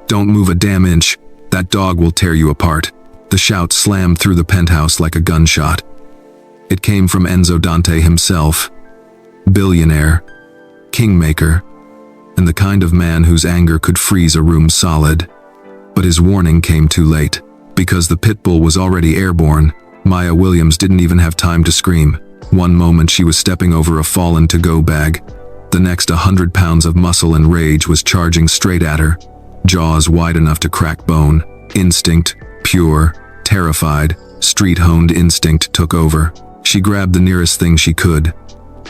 "Don't move a damn inch. That dog will tear you apart." The shout slammed through the penthouse like a gunshot. It came from Enzo Dante himself. Billionaire, kingmaker, and the kind of man whose anger could freeze a room solid. But his warning came too late. Because the Pitbull was already airborne, Maya Williams didn't even have time to scream. One moment she was stepping over a fallen to-go bag. The next 100 pounds of muscle and rage was charging straight at her, jaws wide enough to crack bone. Instinct, pure, terrified, street-honed instinct took over. She grabbed the nearest thing she could,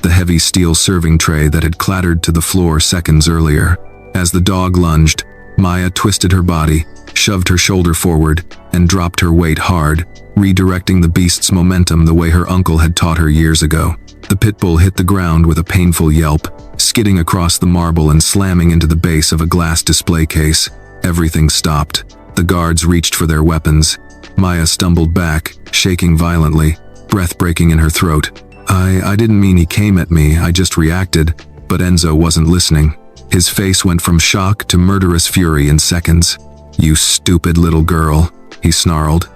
the heavy steel serving tray that had clattered to the floor seconds earlier. As the dog lunged, Maya twisted her body, shoved her shoulder forward, and dropped her weight hard, redirecting the beast's momentum the way her uncle had taught her years ago. The Pitbull hit the ground with a painful yelp, skidding across the marble and slamming into the base of a glass display case. Everything stopped. The guards reached for their weapons. Maya stumbled back, shaking violently, breath breaking in her throat. I didn't mean he came at me, I just reacted." But Enzo wasn't listening. His face went from shock to murderous fury in seconds. "You stupid little girl," he snarled.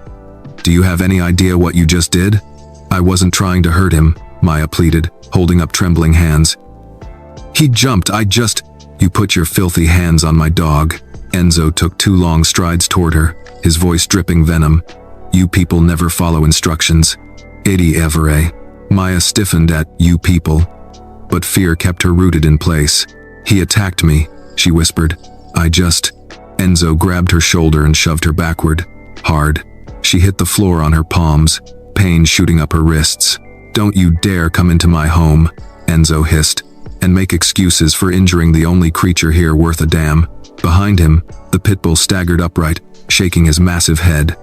"Do you have any idea what you just did?" "I wasn't trying to hurt him," Maya pleaded, holding up trembling hands. "He jumped, You put your filthy hands on my dog." Enzo took 2 long strides toward her, his voice dripping venom. "You people never follow instructions. Idi Evere." Maya stiffened at "you people," but fear kept her rooted in place. "He attacked me," she whispered. Enzo grabbed her shoulder and shoved her backward, hard. She hit the floor on her palms, pain shooting up her wrists. "Don't you dare come into my home," Enzo hissed, "and make excuses for injuring the only creature here worth a damn." Behind him, the Pitbull staggered upright, shaking his massive head.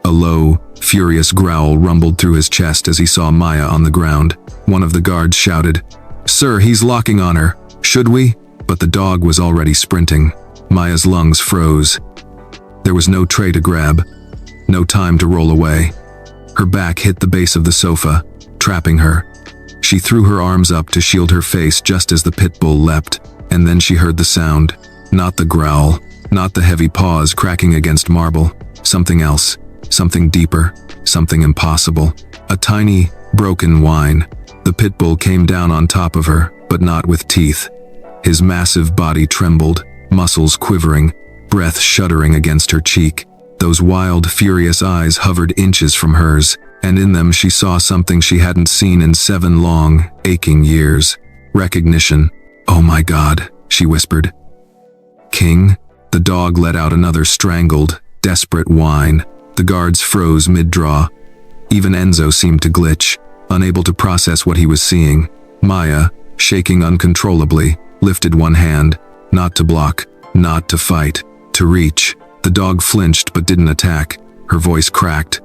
A low, furious growl rumbled through his chest as he saw Maya on the ground. One of the guards shouted, "Sir, he's locking on her. Should we?" But the dog was already sprinting. Maya's lungs froze. There was no tray to grab, no time to roll away. Her back hit the base of the sofa, trapping her. She threw her arms up to shield her face just as the Pitbull leapt, and then she heard the sound. Not the growl, not the heavy paws cracking against marble. Something else, something deeper, something impossible. A tiny, broken whine. The Pitbull came down on top of her, but not with teeth. His massive body trembled, muscles quivering, breath shuddering against her cheek. Those wild, furious eyes hovered inches from hers, and in them she saw something she hadn't seen in 7 long, aching years. Recognition. "Oh my God," she whispered. "King?" The dog let out another strangled, desperate whine. The guards froze mid-draw. Even Enzo seemed to glitch, unable to process what he was seeing. Maya, shaking uncontrollably, lifted one hand, not to block, not to fight, to reach. The dog flinched but didn't attack. Her voice cracked.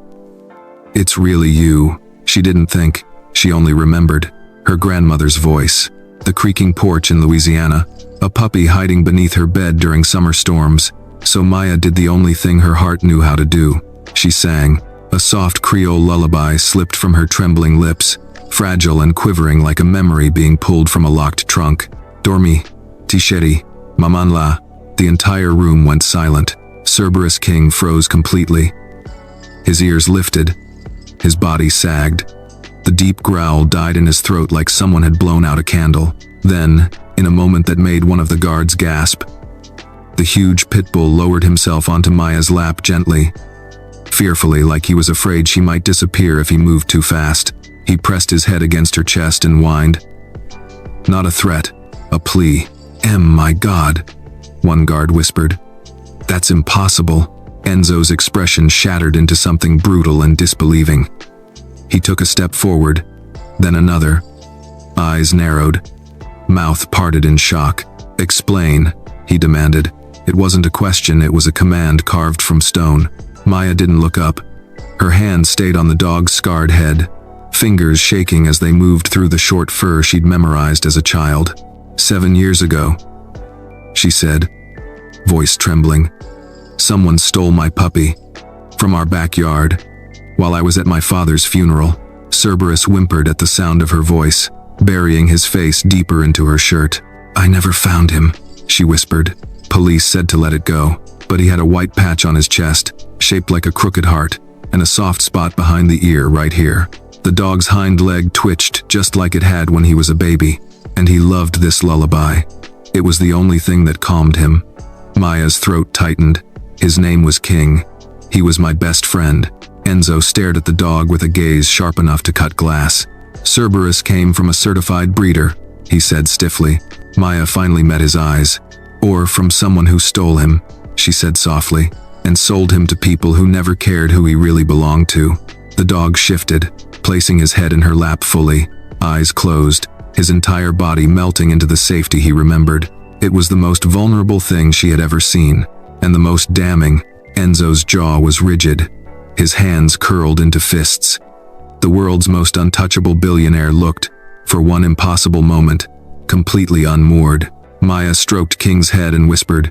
"It's really you." She didn't think, she only remembered. Her grandmother's voice. The creaking porch in Louisiana. A puppy hiding beneath her bed during summer storms. So Maya did the only thing her heart knew how to do. She sang. A soft Creole lullaby slipped from her trembling lips, fragile and quivering like a memory being pulled from a locked trunk. "Dormi, Ticheri, Mamanla." The entire room went silent. Cerberus King froze completely. His ears lifted. His body sagged. The deep growl died in his throat like someone had blown out a candle. Then, in a moment that made one of the guards gasp, the huge Pitbull lowered himself onto Maya's lap gently, fearfully, like he was afraid she might disappear if he moved too fast. He pressed his head against her chest and whined. Not a threat, a plea. My God," one guard whispered. "That's impossible." Enzo's expression shattered into something brutal and disbelieving. He took a step forward, then another. Eyes narrowed, mouth parted in shock. "Explain," he demanded. It wasn't a question, it was a command carved from stone. Maya didn't look up. Her hand stayed on the dog's scarred head, fingers shaking as they moved through the short fur she'd memorized as a child. 7 years ago, she said, voice trembling. "Someone stole my puppy from our backyard while I was at my father's funeral." Cerberus whimpered at the sound of her voice, burying his face deeper into her shirt. "I never found him," she whispered. Police said to let it go, but he had a white patch on his chest, shaped like a crooked heart, and a soft spot behind the ear right here. The dog's hind leg twitched just like it had when he was a baby, and he loved this lullaby. It was the only thing that calmed him. Maya's throat tightened. His name was King. He was my best friend. Enzo stared at the dog with a gaze sharp enough to cut glass. Cerberus came from a certified breeder, he said stiffly. Maya finally met his eyes. Or from someone who stole him, she said softly, and sold him to people who never cared who he really belonged to. The dog shifted, placing his head in her lap fully, eyes closed, his entire body melting into the safety he remembered. It was the most vulnerable thing she had ever seen, and the most damning. Enzo's jaw was rigid, his hands curled into fists. The world's most untouchable billionaire looked, for one impossible moment, completely unmoored. Maya stroked King's head and whispered,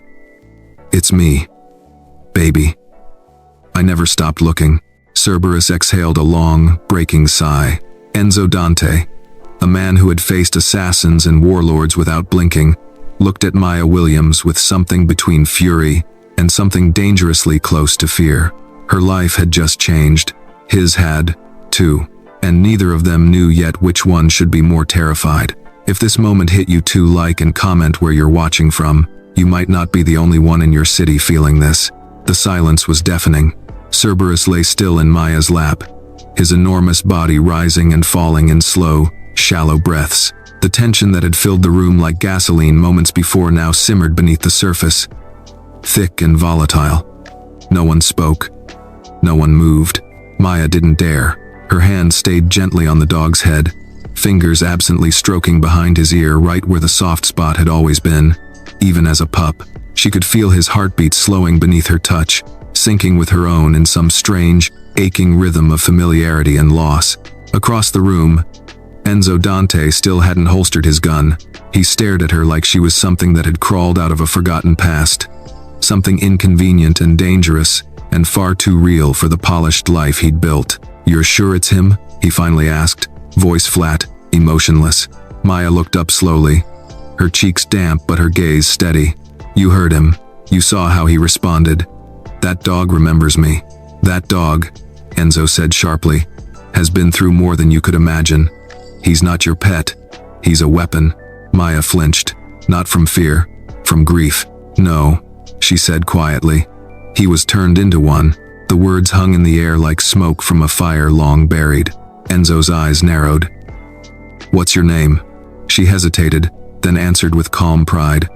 "It's me, baby." I never stopped looking. Cerberus exhaled a long, breaking sigh. Enzo Dante, a man who had faced assassins and warlords without blinking, looked at Maya Williams with something between fury and something dangerously close to fear. Her life had just changed. His had, too, and neither of them knew yet which one should be more terrified. If this moment hit you too, like and comment where you're watching from. You might not be the only one in your city feeling this. The silence was deafening. Cerberus lay still in Maya's lap, his enormous body rising and falling in slow, shallow breaths. The tension that had filled the room like gasoline moments before now simmered beneath the surface, thick and volatile. No one spoke. No one moved. Maya didn't dare. Her hand stayed gently on the dog's head, fingers absently stroking behind his ear right where the soft spot had always been. Even as a pup, she could feel his heartbeat slowing beneath her touch, syncing with her own in some strange, aching rhythm of familiarity and loss. Across the room, Enzo Dante still hadn't holstered his gun. He stared at her like she was something that had crawled out of a forgotten past. Something inconvenient and dangerous, and far too real for the polished life he'd built. "You're sure it's him?" he finally asked, voice flat, emotionless. Maya looked up slowly, her cheeks damp but her gaze steady. "You heard him. You saw how he responded. That dog remembers me. That dog," Enzo said sharply, "has been through more than you could imagine. He's not your pet. He's a weapon." Maya flinched, not from fear, from grief. "No," she said quietly. "He was turned into one." The words hung in the air like smoke from a fire long buried. Enzo's eyes narrowed. "What's your name?" She hesitated, then answered with calm pride.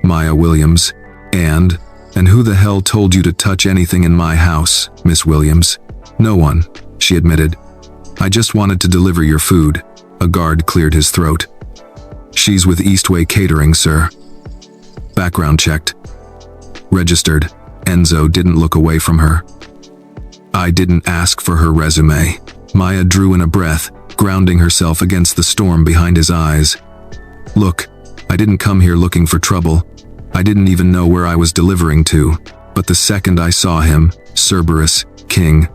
"Maya Williams. And who the hell told you to touch anything in my house, Miss Williams?" "No one," she admitted. "I just wanted to deliver your food." A guard cleared his throat. "She's with Eastway Catering, sir." Background checked. Registered. Enzo didn't look away from her. "I didn't ask for her resume." Maya drew in a breath, grounding herself against the storm behind his eyes. "Look, I didn't come here looking for trouble. I didn't even know where I was delivering to. But the second I saw him, Cerberus, King,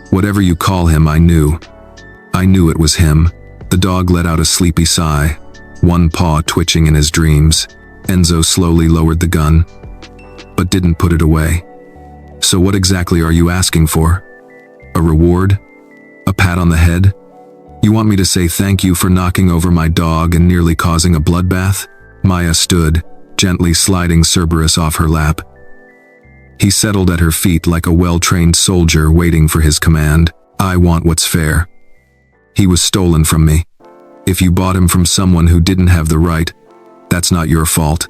whatever you call him, I knew. I knew it was him." The dog let out a sleepy sigh, one paw twitching in his dreams. Enzo slowly lowered the gun, but didn't put it away. "So what exactly are you asking for? A reward? A pat on the head? You want me to say thank you for knocking over my dog and nearly causing a bloodbath?" Maya stood, gently sliding Cerberus off her lap. He settled at her feet like a well-trained soldier waiting for his command. "I want what's fair. He was stolen from me. If you bought him from someone who didn't have the right, that's not your fault.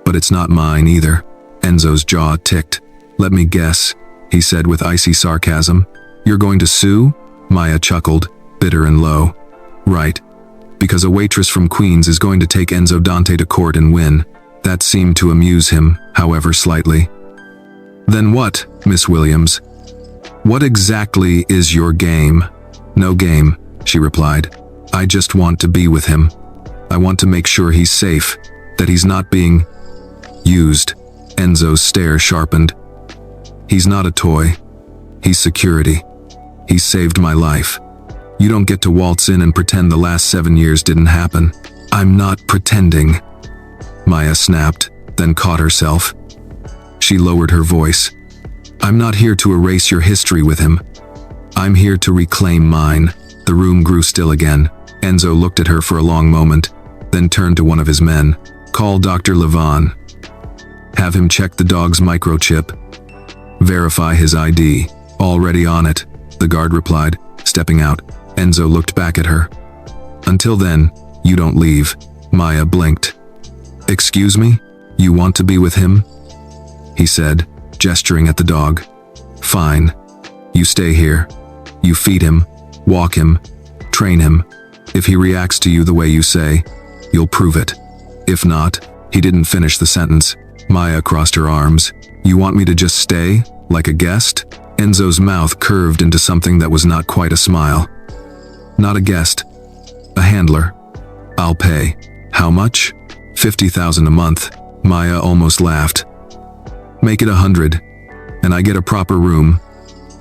But it's not mine either." Enzo's jaw ticked. "Let me guess," he said with icy sarcasm. "You're going to sue?" Maya chuckled, bitter and low. "Right. Because a waitress from Queens is going to take Enzo Dante to court and win." That seemed to amuse him, however slightly. "Then what, Miss Williams? What exactly is your game?" "No game," she replied. "I just want to be with him. I want to make sure he's safe, that he's not being used." Enzo's stare sharpened. "He's not a toy. He's security. He saved my life. You don't get to waltz in and pretend the last 7 years didn't happen." "I'm not pretending," Maya snapped, then caught herself. She lowered her voice. I'm not here to erase your history with him. I'm here to reclaim mine. The room grew still again. Enzo looked at her for a long moment, then turned to one of his men. Call Dr. Levon. Have him check the dog's microchip. Verify his ID. Already on it, the guard replied, stepping out. Enzo looked back at her. Until then, you don't leave. Maya blinked. Excuse me? You want to be with him? He said, gesturing at the dog. Fine. You stay here. You feed him, walk him, train him. If he reacts to you the way you say, you'll prove it. If not, he didn't finish the sentence. Maya crossed her arms. You want me to just stay, like a guest? Enzo's mouth curved into something that was not quite a smile. Not a guest. A handler. I'll pay. How much? 50,000 a month. Maya almost laughed. Make it 100, and I get a proper room,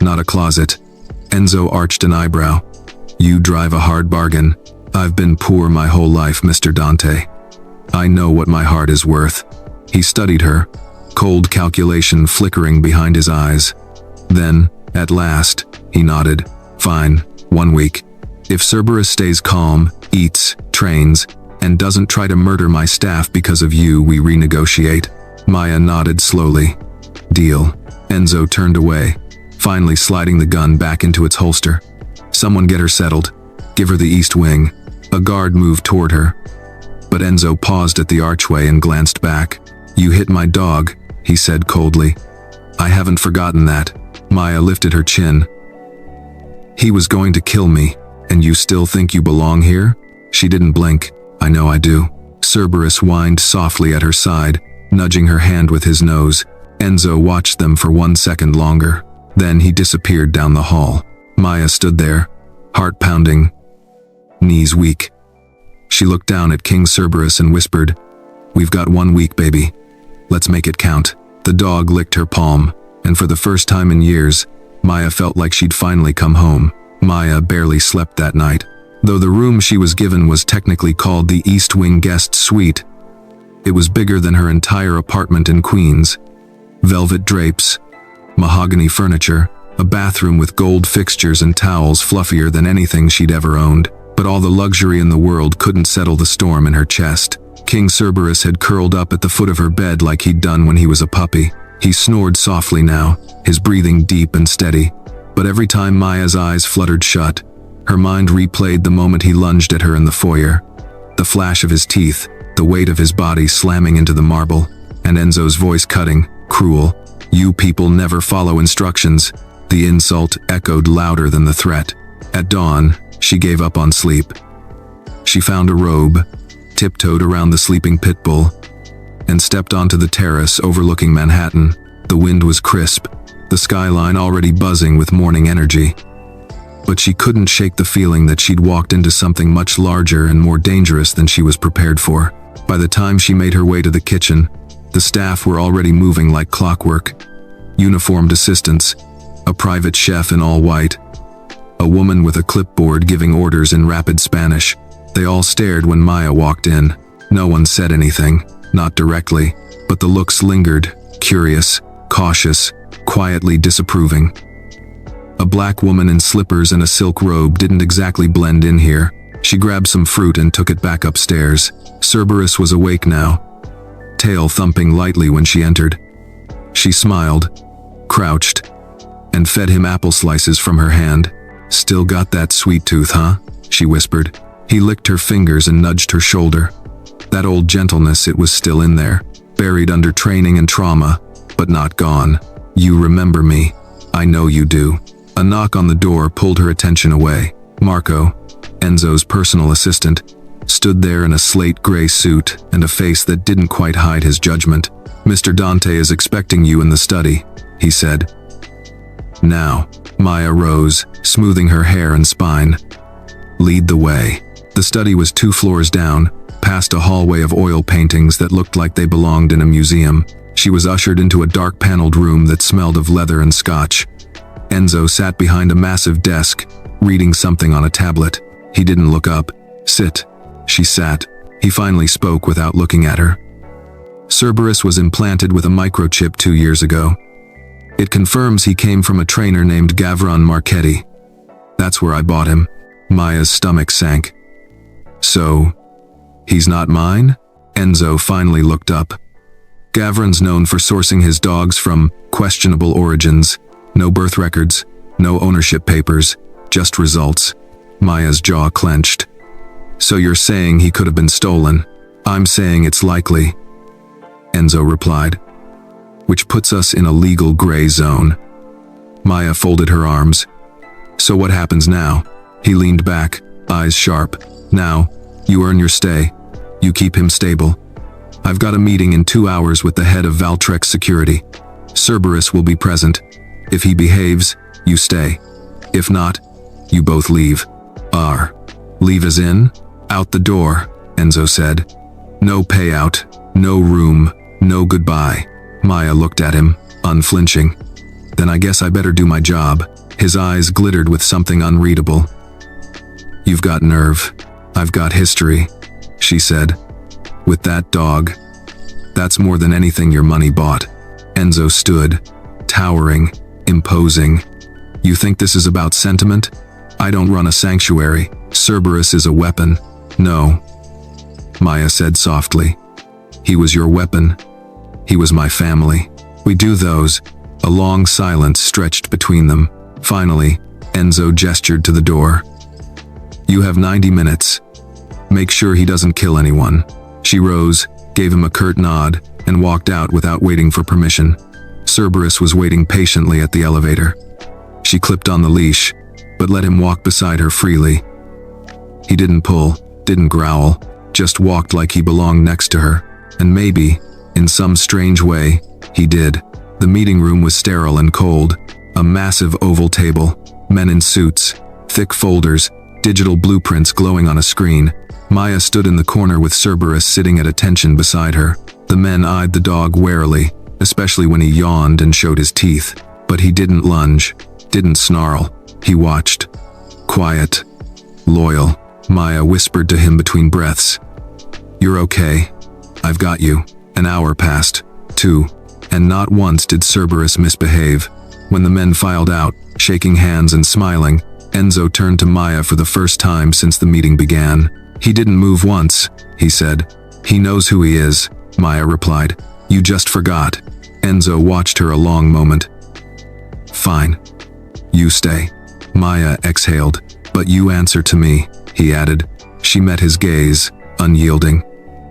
not a closet. Enzo arched an eyebrow. You drive a hard bargain. I've been poor my whole life, Mr. Dante. I know what my heart is worth. He studied her, cold calculation flickering behind his eyes. Then, at last, he nodded. Fine, 1 week. If Cerberus stays calm, eats, trains, and doesn't try to murder my staff because of you, we renegotiate. Maya nodded slowly. Deal. Enzo turned away, finally sliding the gun back into its holster. Someone get her settled. Give her the east wing. A guard moved toward her. But Enzo paused at the archway and glanced back. You hit my dog, he said coldly. I haven't forgotten that. Maya lifted her chin. He was going to kill me, and you still think you belong here? She didn't blink. I know I do. Cerberus whined softly at her side, nudging her hand with his nose. Enzo watched them for 1 second longer. Then he disappeared down the hall. Maya stood there, heart pounding, knees weak. She looked down at King Cerberus and whispered, We've got 1 week, baby. Let's make it count. The dog licked her palm, and for the first time in years, Maya felt like she'd finally come home. Maya barely slept that night. Though the room she was given was technically called the East Wing Guest Suite, it was bigger than her entire apartment in Queens. Velvet drapes, mahogany furniture, a bathroom with gold fixtures and towels fluffier than anything she'd ever owned. But all the luxury in the world couldn't settle the storm in her chest. King Cerberus had curled up at the foot of her bed like he'd done when he was a puppy. He snored softly now, his breathing deep and steady. But every time Maya's eyes fluttered shut, her mind replayed the moment he lunged at her in the foyer. The flash of his teeth, the weight of his body slamming into the marble, and Enzo's voice cutting, cruel. You people never follow instructions. The insult echoed louder than the threat. At dawn, she gave up on sleep. She found a robe, tiptoed around the sleeping Pitbull, and stepped onto the terrace overlooking Manhattan. The wind was crisp, the skyline already buzzing with morning energy. But she couldn't shake the feeling that she'd walked into something much larger and more dangerous than she was prepared for. By the time she made her way to the kitchen, the staff were already moving like clockwork. Uniformed assistants, a private chef in all white, a woman with a clipboard giving orders in rapid Spanish. They all stared when Maya walked in. No one said anything, not directly, but the looks lingered, curious, cautious, quietly disapproving. A black woman in slippers and a silk robe didn't exactly blend in here. She grabbed some fruit and took it back upstairs. Cerberus was awake now, tail thumping lightly when she entered. She smiled, crouched, and fed him apple slices from her hand. Still got that sweet tooth, huh? She whispered. He licked her fingers and nudged her shoulder. That old gentleness, it was still in there, buried under training and trauma, but not gone. You remember me. I know you do. A knock on the door pulled her attention away. Marco, Enzo's personal assistant, stood there in a slate gray suit and a face that didn't quite hide his judgment. Mr. Dante is expecting you in the study, he said. Now, Maya rose, smoothing her hair and spine. Lead the way. The study was 2 floors down, past a hallway of oil paintings that looked like they belonged in a museum. She was ushered into a dark paneled room that smelled of leather and scotch. Enzo sat behind a massive desk, reading something on a tablet. He didn't look up. Sit. She sat. He finally spoke without looking at her. Cerberus was implanted with a microchip 2 years ago. It confirms he came from a trainer named Gavron Marchetti. That's where I bought him. Maya's stomach sank. So, he's not mine? Enzo finally looked up. Gavron's known for sourcing his dogs from questionable origins. No birth records, no ownership papers, just results. Maya's jaw clenched. So you're saying he could have been stolen? I'm saying it's likely, Enzo replied. Which puts us in a legal gray zone. Maya folded her arms. So what happens now? He leaned back, eyes sharp. Now, you earn your stay. You keep him stable. I've got a meeting in 2 hours with the head of Valtrex Security. Cerberus will be present. If he behaves, you stay. If not, you both leave. Leave as in? Out the door, Enzo said. No payout, no room, no goodbye. Maya looked at him, unflinching. Then I guess I better do my job. His eyes glittered with something unreadable. You've got nerve. I've got history, she said. With that dog. That's more than anything your money bought. Enzo stood, towering, imposing. You think this is about sentiment? I don't run a sanctuary. Cerberus is a weapon. No, Maya said softly. He was your weapon. He was my family. We do those. A long silence stretched between them. Finally, Enzo gestured to the door. You have 90 minutes. Make sure he doesn't kill anyone. She rose, gave him a curt nod, and walked out without waiting for permission. Cerberus was waiting patiently at the elevator. She clipped on the leash, but let him walk beside her freely. He didn't pull, didn't growl, just walked like he belonged next to her. And maybe, in some strange way, he did. The meeting room was sterile and cold. A massive oval table, men in suits, thick folders, digital blueprints glowing on a screen. Maya stood in the corner with Cerberus sitting at attention beside her. The men eyed the dog warily, especially when he yawned and showed his teeth. But he didn't lunge, didn't snarl. He watched. Quiet. Loyal. Maya whispered to him between breaths. You're okay. I've got you. An hour passed. 2. And not once did Cerberus misbehave. When the men filed out, shaking hands and smiling, Enzo turned to Maya for the first time since the meeting began. He didn't move once, he said. He knows who he is, Maya replied. You just forgot. Enzo watched her a long moment. Fine. You stay. Maya exhaled. But you answer to me, he added. She met his gaze, unyielding.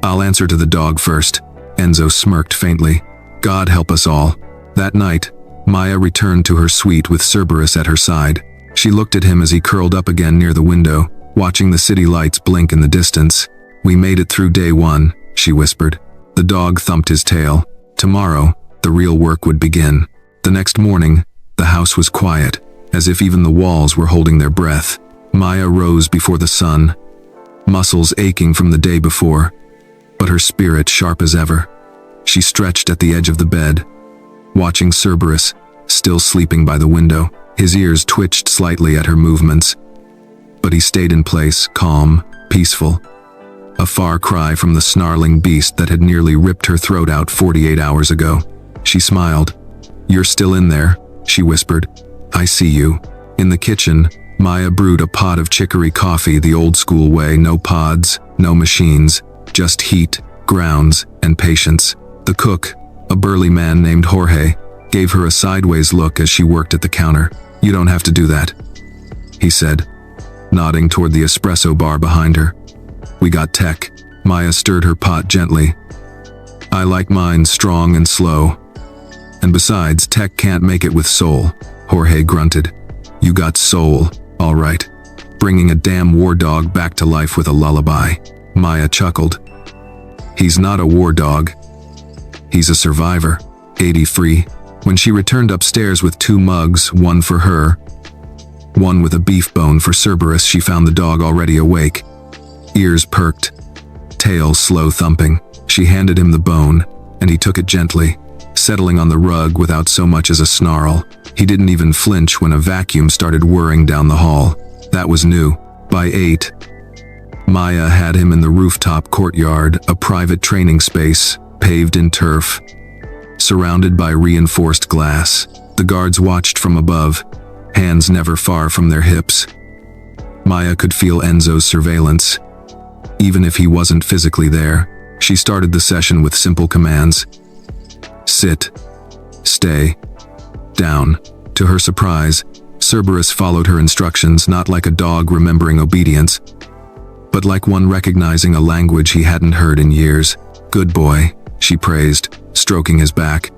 I'll answer to the dog first. Enzo smirked faintly. God help us all. That night, Maya returned to her suite with Cerberus at her side. She looked at him as he curled up again near the window, watching the city lights blink in the distance. We made it through day 1, she whispered. The dog thumped his tail. Tomorrow, the real work would begin. The next morning, the house was quiet, as if even the walls were holding their breath. Maya rose before the sun, muscles aching from the day before, but her spirit sharp as ever. She stretched at the edge of the bed, watching Cerberus, still sleeping by the window. His ears twitched slightly at her movements, but he stayed in place, calm, peaceful. A far cry from the snarling beast that had nearly ripped her throat out 48 hours ago. She smiled. You're still in there, she whispered. I see you. In the kitchen, Maya brewed a pot of chicory coffee the old-school way. No pods, no machines, just heat, grounds, and patience. The cook, a burly man named Jorge, gave her a sideways look as she worked at the counter. You don't have to do that, he said, nodding toward the espresso bar behind her. We got tech. Maya stirred her pot gently. I like mine strong and slow. And besides, tech can't make it with soul, Jorge grunted. You got soul, all right. Bringing a damn war dog back to life with a lullaby. Maya chuckled. He's not a war dog. He's a survivor. 83. When she returned upstairs with 2 mugs, one for her, one with a beef bone for Cerberus, she found the dog already awake. Ears perked, tail slow thumping. She handed him the bone, and he took it gently, settling on the rug without so much as a snarl. He didn't even flinch when a vacuum started whirring down the hall. That was new. By 8, Maya had him in the rooftop courtyard, a private training space, paved in turf, surrounded by reinforced glass. The guards watched from above, hands never far from their hips. Maya could feel Enzo's surveillance. Even if he wasn't physically there, she started the session with simple commands. Sit. Stay. Down. To her surprise, Cerberus followed her instructions not like a dog remembering obedience, but like one recognizing a language he hadn't heard in years. Good boy, she praised, stroking his back.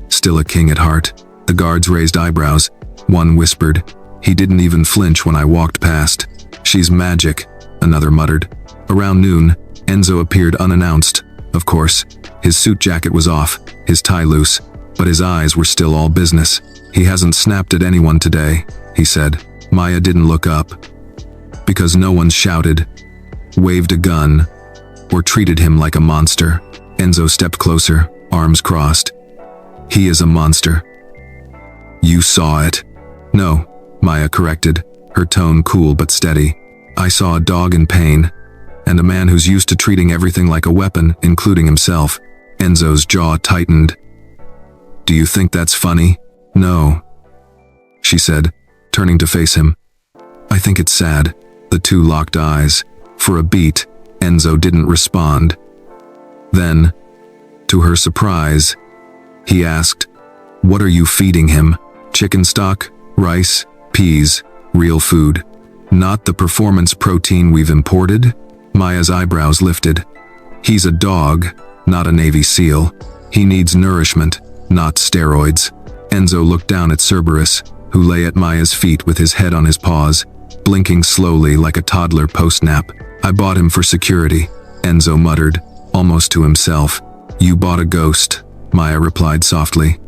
Still a king at heart. The guards raised eyebrows. One whispered, "He didn't even flinch when I walked past." "She's magic," another muttered. Around noon, Enzo appeared unannounced. Of course, his suit jacket was off, his tie loose, but his eyes were still all business. "He hasn't snapped at anyone today," he said. Maya didn't look up, because no one shouted, waved a gun, or treated him like a monster. Enzo stepped closer, arms crossed. "He is a monster." "You saw it." "No," Maya corrected, her tone cool but steady. "I saw a dog in pain, and a man who's used to treating everything like a weapon, including himself." Enzo's jaw tightened. "Do you think that's funny?" "No," she said, turning to face him. "I think it's sad." The two locked eyes. For a beat, Enzo didn't respond. Then, to her surprise, he asked, "What are you feeding him?" "Chicken stock, rice, peas, real food. Not the performance protein we've imported?" Maya's eyebrows lifted. "He's a dog, not a Navy SEAL. He needs nourishment, not steroids." Enzo looked down at Cerberus, who lay at Maya's feet with his head on his paws, blinking slowly like a toddler post-nap. "I bought him for security," Enzo muttered, almost to himself. "You bought a ghost," Maya replied softly.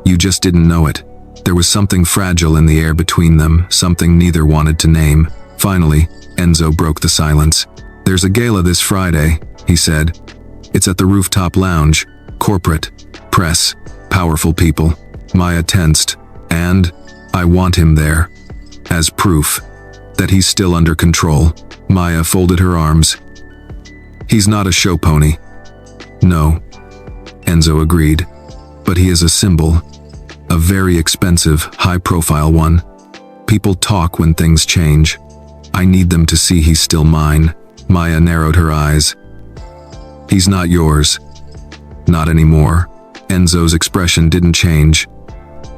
"You just didn't know it." There was something fragile in the air between them, something neither wanted to name. Finally, Enzo broke the silence. "There's a gala this Friday," he said. "It's at the rooftop lounge. Corporate, press, powerful people." Maya tensed. "And I want him there. As proof that he's still under control." Maya folded her arms. "He's not a show pony." "No," Enzo agreed. "But he is a symbol. A very expensive, high-profile one. People talk when things change. I need them to see he's still mine." Maya narrowed her eyes. "He's not yours. Not anymore." Enzo's expression didn't change.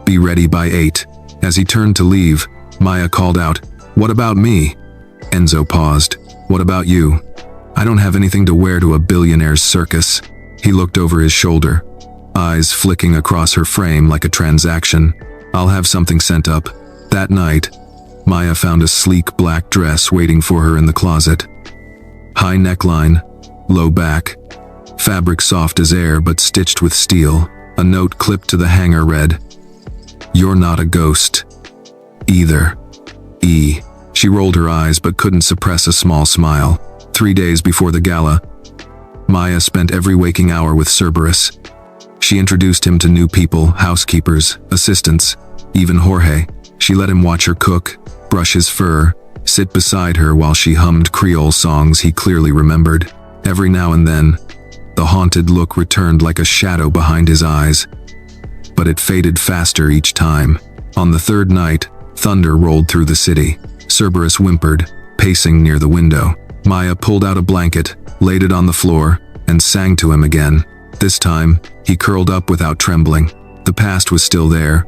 "Be ready by 8. As he turned to leave, Maya called out, "What about me?" Enzo paused. "What about you?" "I don't have anything to wear to a billionaire's circus." He looked over his shoulder, eyes flicking across her frame like a transaction. "I'll have something sent up." That night, Maya found a sleek black dress waiting for her in the closet. High neckline, low back, fabric soft as air but stitched with steel. A note clipped to the hanger read, "You're not a ghost. Either. E." She rolled her eyes but couldn't suppress a small smile. 3 days before the gala, Maya spent every waking hour with Cerberus. She introduced him to new people, housekeepers, assistants, even Jorge. She let him watch her cook, brush his fur, sit beside her while she hummed Creole songs he clearly remembered. Every now and then, the haunted look returned like a shadow behind his eyes, but it faded faster each time. On the third night, thunder rolled through the city. Cerberus whimpered, pacing near the window. Maya pulled out a blanket, laid it on the floor, and sang to him again. This time, he curled up without trembling. The past was still there,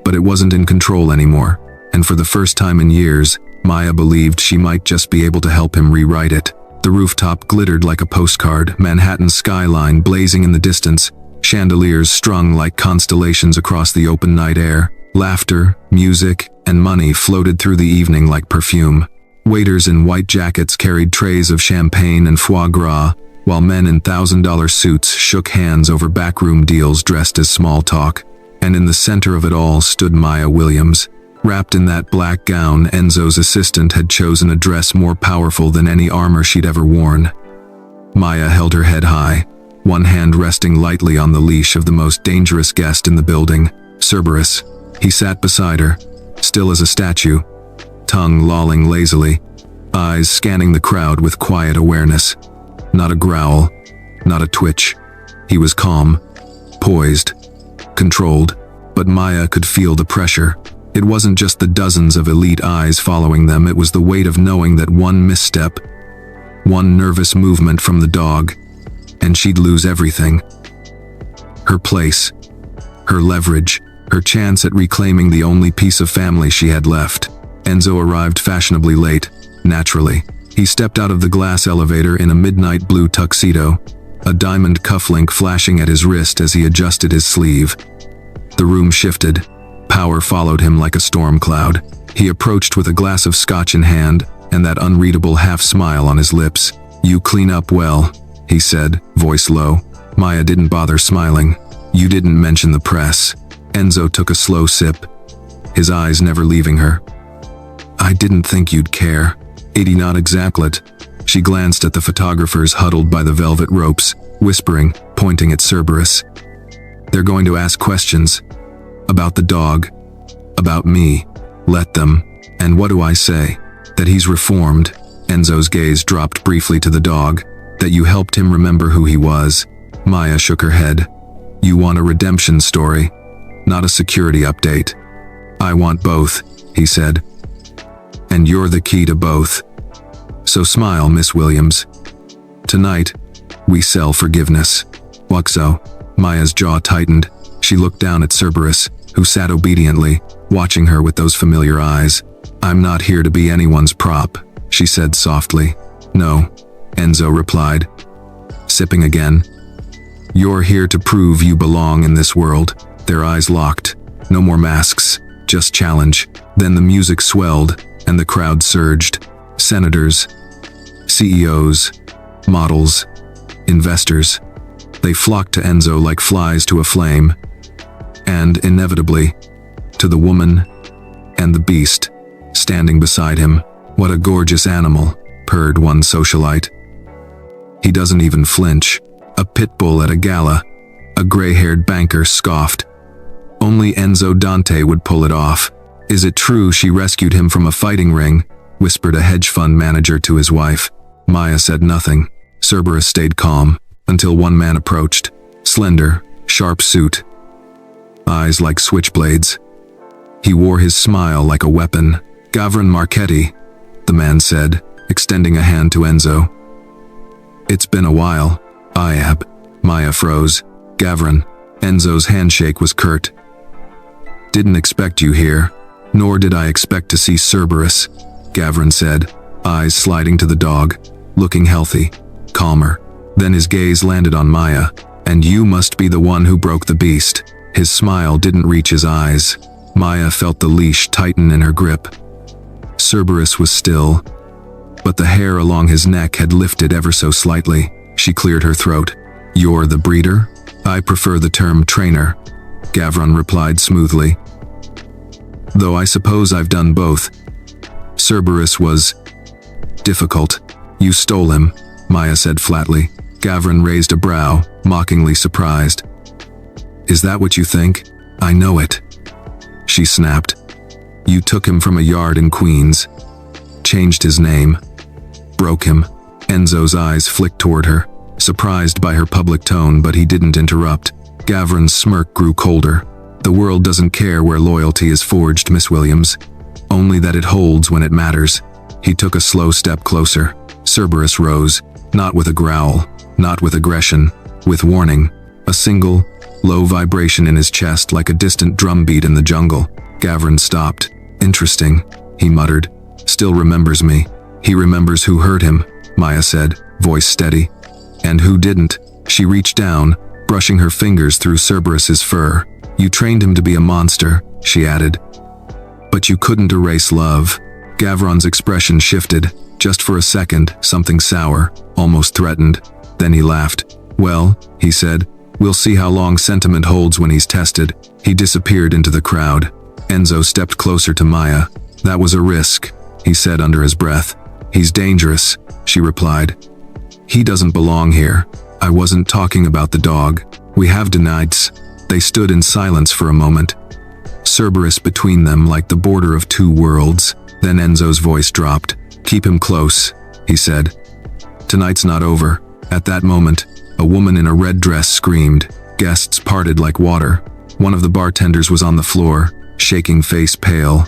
but it wasn't in control anymore, and for the first time in years, Maya believed she might just be able to help him rewrite it. The rooftop glittered like a postcard, Manhattan's skyline blazing in the distance, chandeliers strung like constellations across the open night air. Laughter, music, and money floated through the evening like perfume. Waiters in white jackets carried trays of champagne and foie gras, while men in $1,000 suits shook hands over backroom deals dressed as small talk. And in the center of it all stood Maya Williams. Wrapped in that black gown, Enzo's assistant had chosen a dress more powerful than any armor she'd ever worn. Maya held her head high, one hand resting lightly on the leash of the most dangerous guest in the building, Cerberus. He sat beside her, still as a statue, tongue lolling lazily, eyes scanning the crowd with quiet awareness. Not a growl, not a twitch, He was calm, poised, controlled, but Maya could feel the pressure. It wasn't just the dozens of elite eyes following them, it was the weight of knowing that one misstep, one nervous movement from the dog, and she'd lose everything. Her place, her leverage, her chance at reclaiming the only piece of family she had left. Enzo arrived fashionably late, naturally. He stepped out of the glass elevator in a midnight blue tuxedo, a diamond cufflink flashing at his wrist as he adjusted his sleeve. The room shifted. Power followed him like a storm cloud. He approached with a glass of scotch in hand and that unreadable half-smile on his lips. "You clean up well," he said, voice low. Maya didn't bother smiling. "You didn't mention the press." Enzo took a slow sip, his eyes never leaving her. "I didn't think you'd care." "Ady, not exactly." She glanced at the photographers huddled by the velvet ropes, whispering, pointing at Cerberus. "They're going to ask questions. About the dog. About me. Let them. And what do I say? That he's reformed." Enzo's gaze dropped briefly to the dog. "That you helped him remember who he was." Maya shook her head. "You want a redemption story, not a security update." "I want both," he said. "And you're the key to both. So smile, Miss Williams. Tonight, we sell forgiveness." "What?" Maya's jaw tightened. She looked down at Cerberus, who sat obediently, watching her with those familiar eyes. "I'm not here to be anyone's prop," she said softly. "No," Enzo replied, sipping again. "You're here to prove you belong in this world." Their eyes locked. No more masks, just challenge. Then the music swelled, and the crowd surged. Senators, CEOs, models, investors. They flocked to Enzo like flies to a flame. And, inevitably, to the woman and the beast, standing beside him. "What a gorgeous animal," purred one socialite. "He doesn't even flinch." A pitbull at a gala, a gray-haired banker scoffed. "Only Enzo Dante would pull it off." "Is it true she rescued him from a fighting ring?" whispered a hedge fund manager to his wife. Maya said nothing. Cerberus stayed calm, until one man approached. Slender, sharp suit, eyes like switchblades. He wore his smile like a weapon. "Gavron Marchetti," the man said, extending a hand to Enzo. "It's been a while." "Iab." Maya froze. "Gavron." Enzo's handshake was curt. "Didn't expect you here." "Nor did I expect to see Cerberus," Gavron said, eyes sliding to the dog, looking healthy, calmer. Then his gaze landed on Maya. "And you must be the one who broke the beast." His smile didn't reach his eyes. Maya felt the leash tighten in her grip. Cerberus was still, but the hair along his neck had lifted ever so slightly. She cleared her throat. "You're the breeder?" "I prefer the term trainer," Gavron replied smoothly. "Though I suppose I've done both." Cerberus was difficult. "You stole him," Maya said flatly. Gavron raised a brow, mockingly surprised. "Is that what you think?" "I know it," she snapped. "You took him from a yard in Queens, changed his name, broke him." Enzo's eyes flicked toward her, surprised by her public tone, but he didn't interrupt. Gavron's smirk grew colder. "The world doesn't care where loyalty is forged, Miss Williams. Only that it holds when it matters." He took a slow step closer. Cerberus rose, not with a growl, not with aggression, with warning. A single, low vibration in his chest like a distant drumbeat in the jungle. Gavron stopped. "Interesting," he muttered. "Still remembers me." "He remembers who hurt him," Maya said, voice steady. "And who didn't." She reached down, brushing her fingers through Cerberus's fur. "You trained him to be a monster," she added. "But you couldn't erase love." Gavron's expression shifted. Just for a second, something sour, almost threatened. Then he laughed. "Well," he said, "we'll see how long sentiment holds when he's tested." He disappeared into the crowd. Enzo stepped closer to Maya. "That was a risk," he said under his breath. "He's dangerous," she replied. "He doesn't belong here." "I wasn't talking about the dog. We have denied." They stood in silence for a moment, Cerberus between them like the border of two worlds. Then Enzo's voice dropped. "Keep him close," he said. "Tonight's not over." At that moment, A woman in a red dress screamed. Guests parted like water. One of the bartenders was on the floor, shaking, face pale,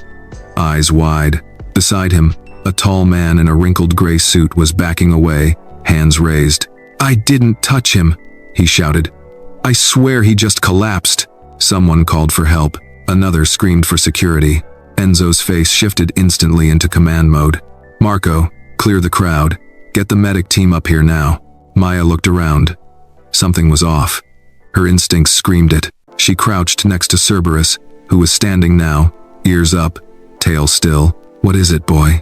eyes wide. Beside him, a tall man in a wrinkled gray suit was backing away, hands raised. "I didn't touch him," he shouted. "I swear he just collapsed." Someone called for help. Another screamed for security. Enzo's face shifted instantly into command mode. "Marco, clear the crowd. Get the medic team up here now." Maya looked around. Something was off. Her instincts screamed it. She crouched next to Cerberus, who was standing now, ears up, tail still. "What is it, boy?"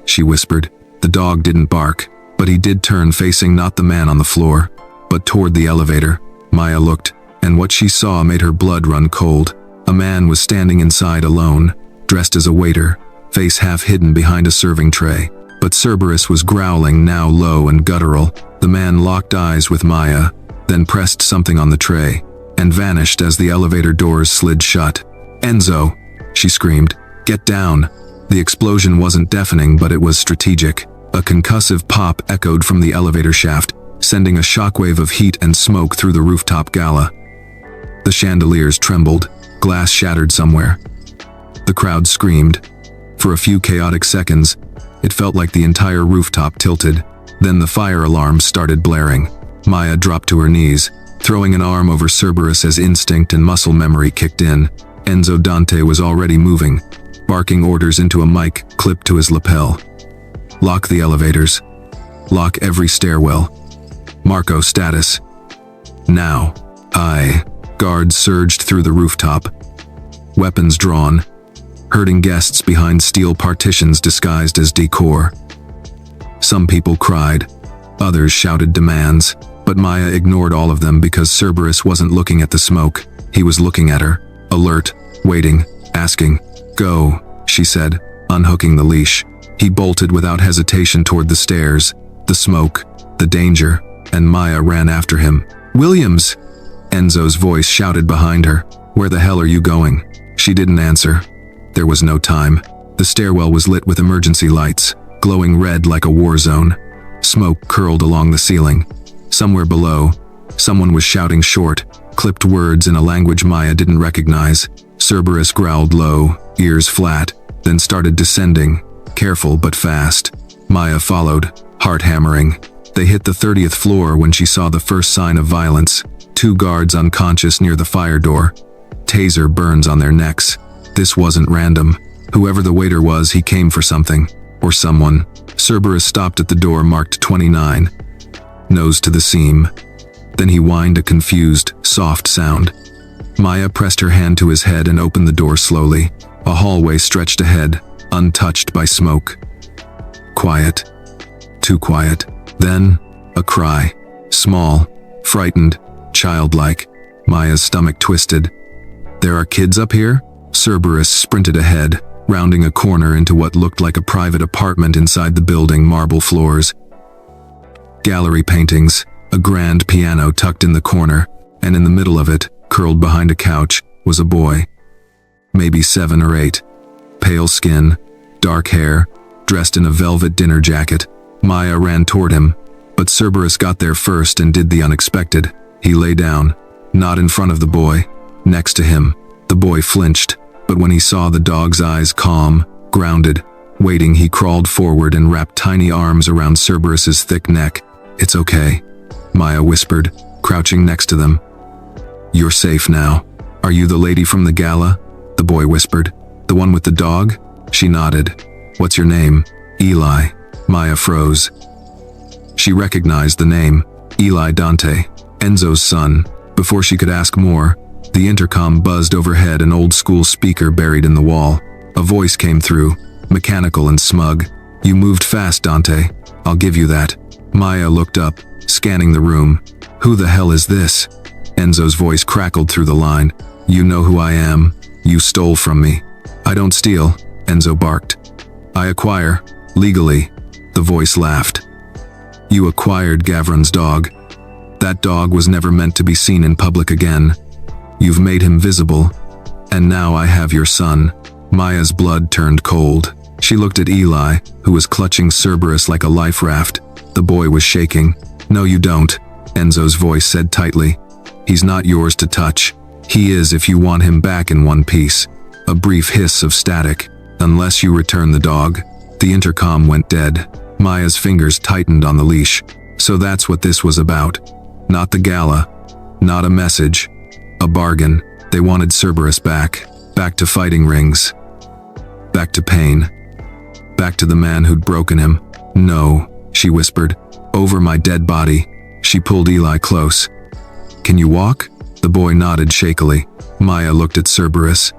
she whispered. The dog didn't bark, but he did turn, facing not the man on the floor, but toward the elevator. Maya looked, and what she saw made her blood run cold. A man was standing inside alone, dressed as a waiter, face half hidden behind a serving tray. But Cerberus was growling, now low and guttural. The man locked eyes with Maya, then pressed something on the tray, and vanished as the elevator doors slid shut. "Enzo!" she screamed. "Get down!" The explosion wasn't deafening, but it was strategic. A concussive pop echoed from the elevator shaft, sending a shockwave of heat and smoke through the rooftop gala. The chandeliers trembled, glass shattered somewhere. The crowd screamed. For a few chaotic seconds, it felt like the entire rooftop tilted. Then the fire alarm started blaring. Maya dropped to her knees, throwing an arm over Cerberus as instinct and muscle memory kicked in. Enzo Dante was already moving, barking orders into a mic clipped to his lapel. "Lock the elevators. Lock every stairwell. Marco, status. Now." Guards surged through the rooftop, weapons drawn, herding guests behind steel partitions disguised as decor. Some people cried, others shouted demands, but Maya ignored all of them because Cerberus wasn't looking at the smoke. He was looking at her, alert, waiting, asking. "Go," she said, unhooking the leash. He bolted without hesitation toward the stairs, the smoke, the danger, and Maya ran after him. "Williams!" Enzo's voice shouted behind her. "Where the hell are you going?" She didn't answer. There was no time. The stairwell was lit with emergency lights, glowing red like a war zone. Smoke curled along the ceiling. Somewhere below, someone was shouting short, clipped words in a language Maya didn't recognize. Cerberus growled low, ears flat, then started descending, careful but fast. Maya followed, heart hammering. They hit the 30th floor when she saw the first sign of violence. 2 guards unconscious near the fire door. Taser burns on their necks. This wasn't random. Whoever the waiter was, he came for something. Or someone. Cerberus stopped at the door marked 29. Nose to the seam. Then he whined a confused, soft sound. Maya pressed her hand to his head and opened the door slowly. A hallway stretched ahead, untouched by smoke. Quiet. Too quiet. Then, a cry. Small, frightened, childlike. Maya's stomach twisted. "There are kids up here?" Cerberus sprinted ahead, rounding a corner into what looked like a private apartment inside the building, marble floors. Gallery paintings, a grand piano tucked in the corner, and in the middle of it, curled behind a couch, was a boy. Maybe 7 or 8. Pale skin, dark hair, dressed in a velvet dinner jacket. Maya ran toward him, but Cerberus got there first and did the unexpected. He lay down, not in front of the boy, next to him. The boy flinched, but when he saw the dog's eyes calm, grounded, waiting, he crawled forward and wrapped tiny arms around Cerberus's thick neck. "It's okay," Maya whispered, crouching next to them. "You're safe now." "Are you the lady from the gala?" the boy whispered. "The one with the dog?" She nodded. "What's your name?" "Eli." Maya froze. She recognized the name, Eli Dante, Enzo's son. Before she could ask more, the intercom buzzed overhead, an old-school speaker buried in the wall. A voice came through, mechanical and smug. "You moved fast, Dante. I'll give you that." Maya looked up, scanning the room. "Who the hell is this?" Enzo's voice crackled through the line. "You know who I am. You stole from me." "I don't steal," Enzo barked. "I acquire, legally." The voice laughed. "You acquired Gavron's dog. That dog was never meant to be seen in public again. You've made him visible, and now I have your son." Maya's blood turned cold. She looked at Eli, who was clutching Cerberus like a life raft. The boy was shaking. "No, you don't," Enzo's voice said tightly. "He's not yours to touch. He is if you want him back in one piece." A brief hiss of static. "Unless you return the dog." The intercom went dead. Maya's fingers tightened on the leash. So that's what this was about. Not the gala. Not a message. A bargain. They wanted Cerberus back. Back to fighting rings. Back to pain. Back to the man who'd broken him. "No," she whispered. "Over my dead body." She pulled Eli close. "Can you walk?" The boy nodded shakily. Maya looked at Cerberus.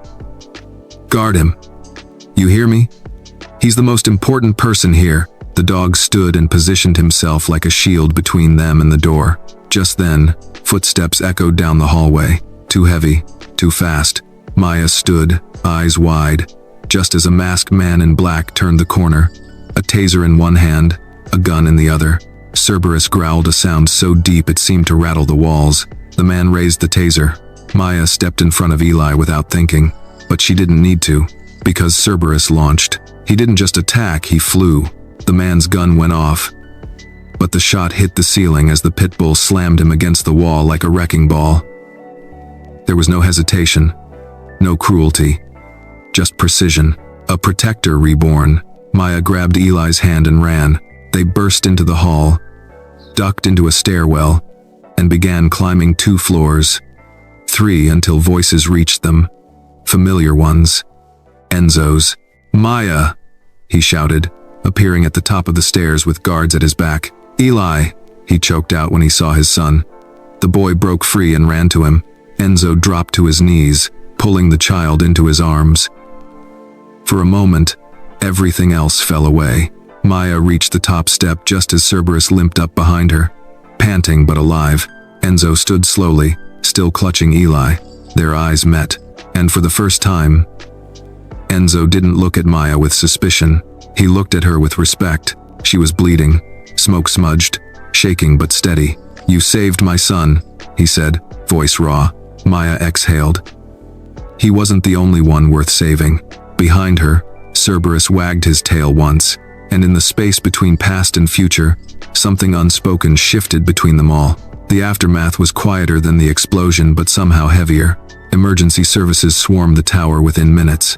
"Guard him. You hear me? He's the most important person here." The dog stood and positioned himself like a shield between them and the door. Just then, footsteps echoed down the hallway. Too heavy, too fast. Maya stood, eyes wide, just as a masked man in black turned the corner. A taser in one hand, a gun in the other. Cerberus growled a sound so deep it seemed to rattle the walls. The man raised the taser. Maya stepped in front of Eli without thinking, but she didn't need to, because Cerberus launched. He didn't just attack, he flew. The man's gun went off, but the shot hit the ceiling as the Pitbull slammed him against the wall like a wrecking ball. There was no hesitation, no cruelty, just precision. A protector reborn. Maya grabbed Eli's hand and ran. They burst into the hall, ducked into a stairwell, and began climbing 2 floors, 3 until voices reached them. Familiar ones. Enzo's. "Maya!" he shouted, appearing at the top of the stairs with guards at his back. "Eli!" he choked out when he saw his son. The boy broke free and ran to him. Enzo dropped to his knees, pulling the child into his arms. For a moment, everything else fell away. Maya reached the top step just as Cerberus limped up behind her. Panting but alive, Enzo stood slowly, still clutching Eli. Their eyes met, and for the first time, Enzo didn't look at Maya with suspicion. He looked at her with respect. She was bleeding, smoke-smudged, shaking but steady. "You saved my son," he said, voice raw. Maya exhaled. He wasn't the only one worth saving. Behind her, Cerberus wagged his tail once, and in the space between past and future, something unspoken shifted between them all. The aftermath was quieter than the explosion but somehow heavier. Emergency services swarmed the tower within minutes.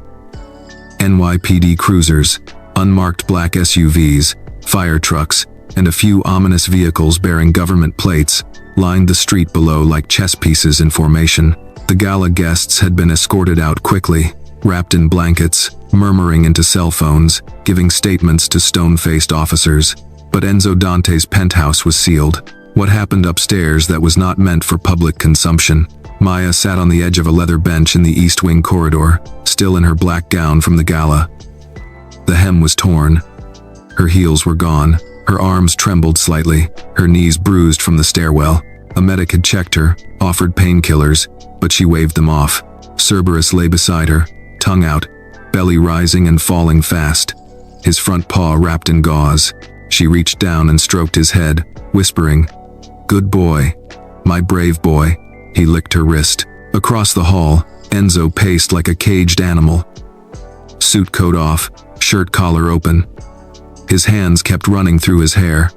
NYPD cruisers, unmarked black SUVs, fire trucks, and a few ominous vehicles bearing government plates lined the street below like chess pieces in formation. The gala guests had been escorted out quickly, wrapped in blankets, murmuring into cell phones, giving statements to stone-faced officers. But Enzo Dante's penthouse was sealed. What happened upstairs that was not meant for public consumption? Maya sat on the edge of a leather bench in the East Wing corridor, still in her black gown from the gala. The hem was torn. Her heels were gone. Her arms trembled slightly, her knees bruised from the stairwell. A medic had checked her, offered painkillers, but she waved them off. Cerberus lay beside her, tongue out, belly rising and falling fast, his front paw wrapped in gauze. She reached down and stroked his head, whispering, "Good boy, my brave boy." He licked her wrist. Across the hall, Enzo paced like a caged animal. Suit coat off, shirt collar open. His hands kept running through his hair.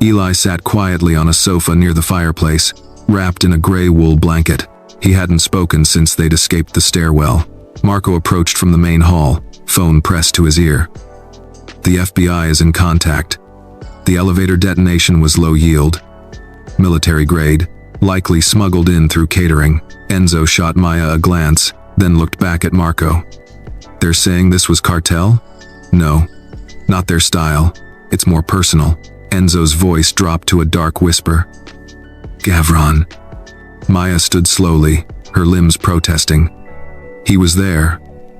Eli sat quietly on a sofa near the fireplace, wrapped in a gray wool blanket. He hadn't spoken since they'd escaped the stairwell. Marco approached from the main hall, phone pressed to his ear. "The FBI is in contact." The elevator detonation was low yield, military grade, likely smuggled in through catering. Enzo shot Maya a glance, then looked back at Marco. "They're saying this was cartel?" "No, not their style. It's more personal." Enzo's voice dropped to a dark whisper. "Gavron." Maya stood slowly, her limbs protesting. "He was there,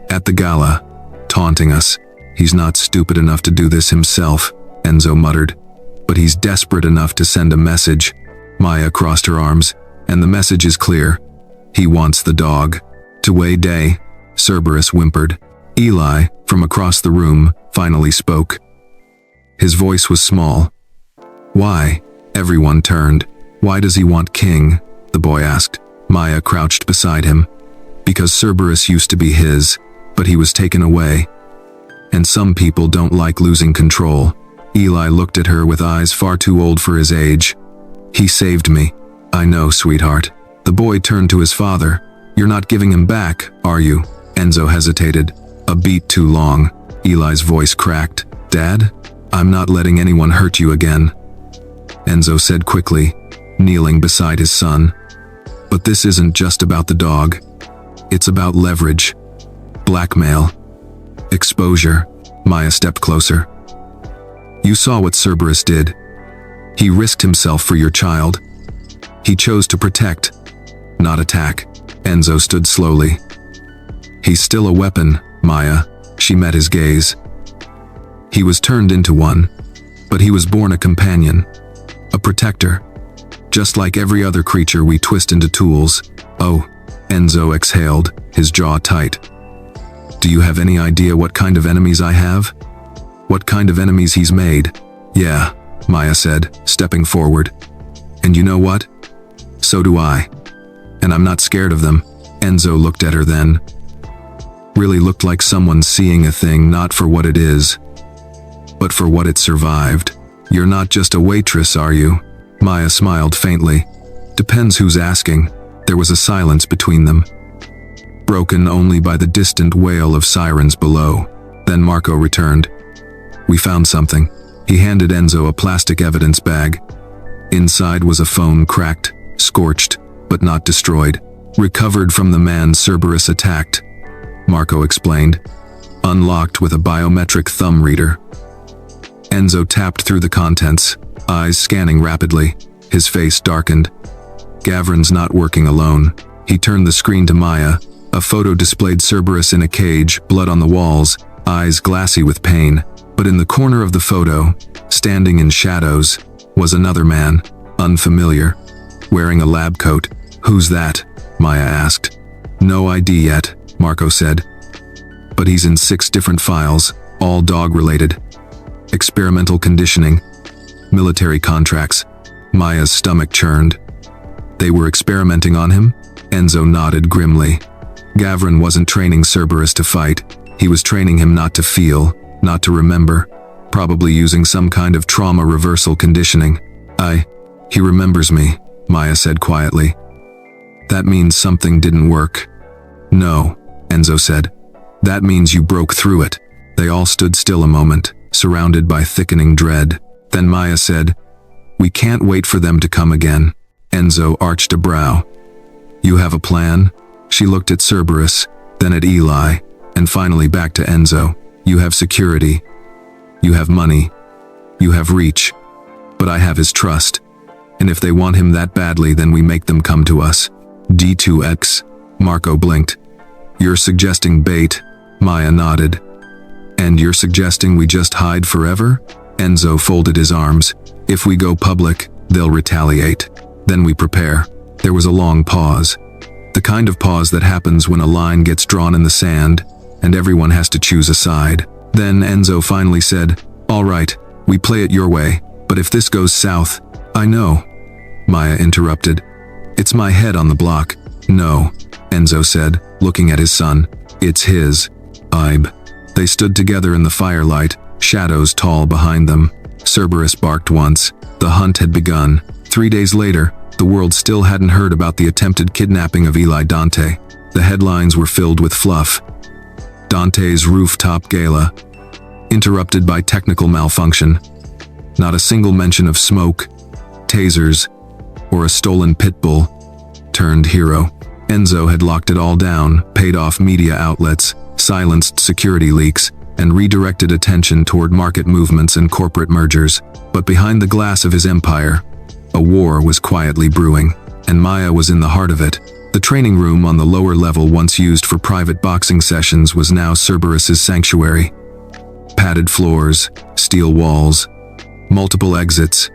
at the gala, taunting us. He's not stupid enough to do this himself," Enzo muttered. "But he's desperate enough to send a message." Maya crossed her arms, "And the message is clear. He wants the dog." "To Wei Day," Cerberus whimpered. Eli, from across the room, finally spoke. His voice was small. "Why?" Everyone turned. "Why does he want King?" the boy asked. Maya crouched beside him. "Because Cerberus used to be his, but he was taken away. And some people don't like losing control." Eli looked at her with eyes far too old for his age. He saved me. I know, sweetheart. The boy turned to his father. You're not giving him back, are you? Enzo hesitated. A beat too long. Eli's voice cracked. Dad? I'm not letting anyone hurt you again. Enzo said quickly, kneeling beside his son. But this isn't just about the dog. It's about leverage, blackmail, exposure. Maya stepped closer. You saw what Cerberus did. He risked himself for your child. He chose to protect, not attack. Enzo stood slowly. He's still a weapon, Maya. She met his gaze. He was turned into one, but he was born a companion, a protector. Just like every other creature we twist into tools. Oh, Enzo exhaled, his jaw tight. Do you have any idea what kind of enemies I have? What kind of enemies he's made? Yeah, Maya said, stepping forward. And you know what? So do I. And I'm not scared of them. Enzo looked at her then. Really looked like someone seeing a thing not for what it is, but for what it survived. You're not just a waitress, are you? Maya smiled faintly. Depends who's asking. There was a silence between them, broken only by the distant wail of sirens below. Then Marco returned. We found something. He handed Enzo a plastic evidence bag. Inside was a phone cracked, scorched, but not destroyed. Recovered from the man Cerberus attacked, Marco explained. Unlocked with a biometric thumb reader. Enzo tapped through the contents, eyes scanning rapidly. His face darkened. Gavrin's not working alone. He turned the screen to Maya. A photo displayed Cerberus in a cage, blood on the walls, eyes glassy with pain. But in the corner of the photo, standing in shadows, was another man, unfamiliar, wearing a lab coat. Who's that? Maya asked. No ID yet, Marco said. But he's in 6 different files, all dog-related. Experimental conditioning, military contracts. Maya's stomach churned. They were experimenting on him? Enzo nodded grimly. Gavrin wasn't training Cerberus to fight. He was training him not to feel, not to remember, probably using some kind of trauma reversal conditioning. He remembers me, Maya said quietly. That means something didn't work. No, Enzo said. That means you broke through it. They all stood still a moment, surrounded by thickening dread. Then Maya said, We can't wait for them to come again. Enzo arched a brow. You have a plan? She looked at Cerberus, then at Eli, and finally back to Enzo. You have security. You have money. You have reach. But I have his trust. And if they want him that badly, then we make them come to us. D2X. Marco blinked. You're suggesting bait? Maya nodded. And you're suggesting we just hide forever? Enzo folded his arms. If we go public, they'll retaliate. Then we prepare. There was a long pause. The kind of pause that happens when a line gets drawn in the sand, and everyone has to choose a side. Then Enzo finally said, All right, we play it your way, but if this goes south, I know. Maya interrupted. It's my head on the block. No, Enzo said, looking at his son. It's his. Ibe. They stood together in the firelight, shadows tall behind them. Cerberus barked once. The hunt had begun. 3 days later, the world still hadn't heard about the attempted kidnapping of Enzo Dante. The headlines were filled with fluff. Dante's rooftop gala, interrupted by technical malfunction. Not a single mention of smoke, tasers, or a stolen Pitbull turned hero. Enzo had locked it all down, paid off media outlets, silenced security leaks, and redirected attention toward market movements and corporate mergers. But behind the glass of his empire, a war was quietly brewing, and Maya was in the heart of it. The training room on the lower level, once used for private boxing sessions, was now Cerberus's sanctuary. Padded floors, steel walls, multiple exits,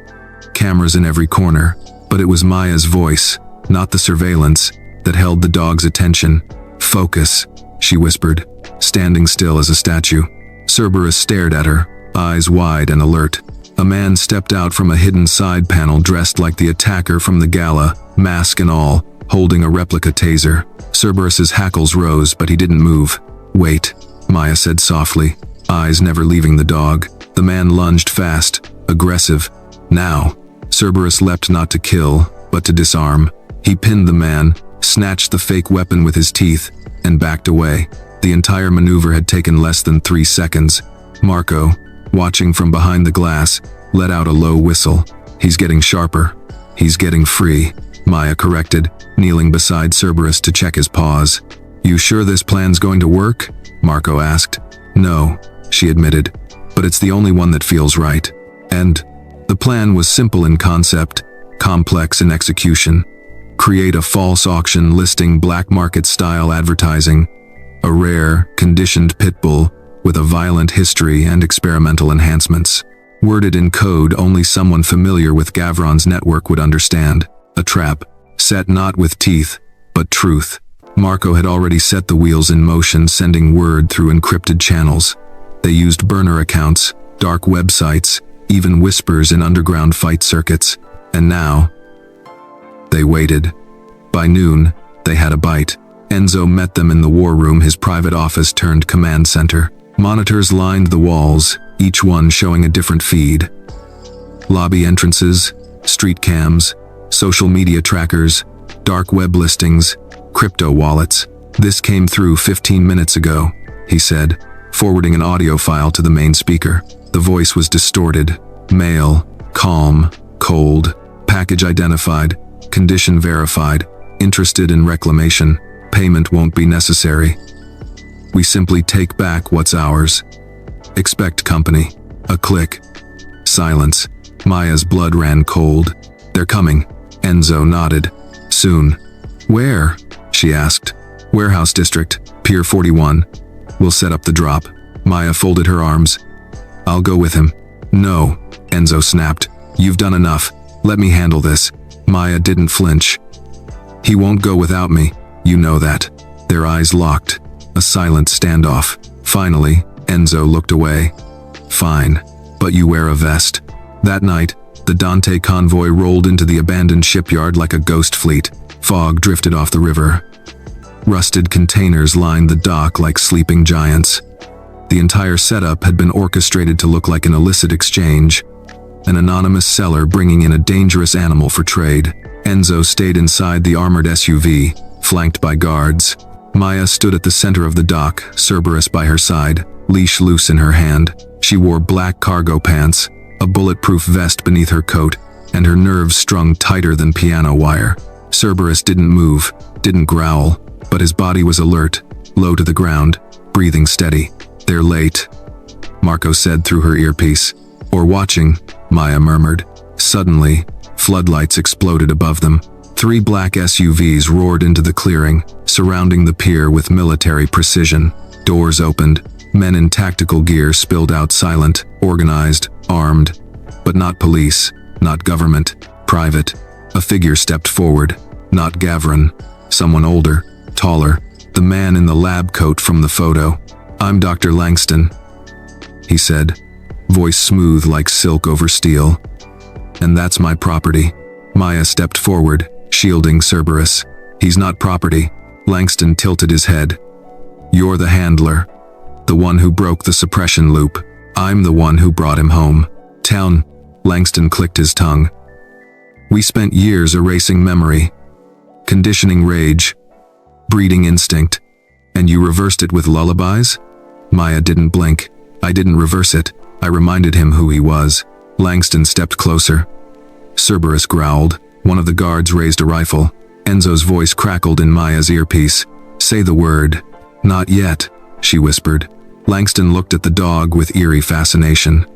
cameras in every corner. But it was Maya's voice, not the surveillance, that held the dog's attention. Focus, she whispered, standing still as a statue. Cerberus stared at her, eyes wide and alert. A man stepped out from a hidden side panel dressed like the attacker from the gala, mask and all, holding a replica taser. Cerberus's hackles rose, but he didn't move. Wait, Maya said softly, eyes never leaving the dog. The man lunged fast, aggressive. Now. Cerberus leapt not to kill, but to disarm. He pinned the man, snatched the fake weapon with his teeth, and backed away. The entire maneuver had taken less than 3 seconds. Marco, watching from behind the glass, let out a low whistle. He's getting sharper. He's getting free, Maya corrected, kneeling beside Cerberus to check his pause. You sure this plan's going to work? Marco asked. No, she admitted, but it's the only one that feels right. And the plan was simple in concept, complex in execution. Create a false auction listing black market style advertising, a rare, conditioned Pitbull with a violent history and experimental enhancements. Worded in code only someone familiar with Gavron's network would understand. A trap, set not with teeth, but truth. Marco had already set the wheels in motion, sending word through encrypted channels. They used burner accounts, dark websites, even whispers in underground fight circuits. And now, they waited. By noon, they had a bite. Enzo met them in the war room, his private office turned command center. Monitors lined the walls, each one showing a different feed. Lobby entrances, street cams, social media trackers, dark web listings, crypto wallets. This came through 15 minutes ago, he said, forwarding an audio file to the main speaker. The voice was distorted, male, calm, cold, package identified, condition verified, interested in reclamation, payment won't be necessary. We simply take back what's ours. Expect company. A click. Silence. Maya's blood ran cold. They're coming. Enzo nodded. Soon. Where? She asked. Warehouse district, Pier 41. We'll set up the drop. Maya folded her arms. I'll go with him. No, Enzo snapped. You've done enough. Let me handle this. Maya didn't flinch. He won't go without me. You know that. Their eyes locked. A silent standoff. Finally, Enzo looked away. Fine, but you wear a vest. That night, the Dante convoy rolled into the abandoned shipyard like a ghost fleet. Fog drifted off the river. Rusted containers lined the dock like sleeping giants. The entire setup had been orchestrated to look like an illicit exchange. An anonymous seller bringing in a dangerous animal for trade. Enzo stayed inside the armored SUV, flanked by guards. Maya stood at the center of the dock, Cerberus by her side, leash loose in her hand. She wore black cargo pants, a bulletproof vest beneath her coat, and her nerves strung tighter than piano wire. Cerberus didn't move, didn't growl, but his body was alert, low to the ground, breathing steady. They're late, Marco said through her earpiece. Or watching, Maya murmured. Suddenly, floodlights exploded above them. 3 black SUVs roared into the clearing, surrounding the pier with military precision. Doors opened. Men in tactical gear spilled out, silent, organized, armed. But not police, not government, private. A figure stepped forward. Not Gavron. Someone older, taller. The man in the lab coat from the photo. I'm Dr. Langston, he said, voice smooth like silk over steel. And that's my property. Maya stepped forward, shielding Cerberus. He's not property. Langston tilted his head. You're the handler. The one who broke the suppression loop. I'm the one who brought him home. Town. Langston clicked his tongue. We spent years erasing memory, conditioning rage, breeding instinct. And you reversed it with lullabies? Maya didn't blink. I didn't reverse it. I reminded him who he was. Langston stepped closer. Cerberus growled. One of the guards raised a rifle. Enzo's voice crackled in Maya's earpiece. Say the word. Not yet, she whispered. Langston looked at the dog with eerie fascination.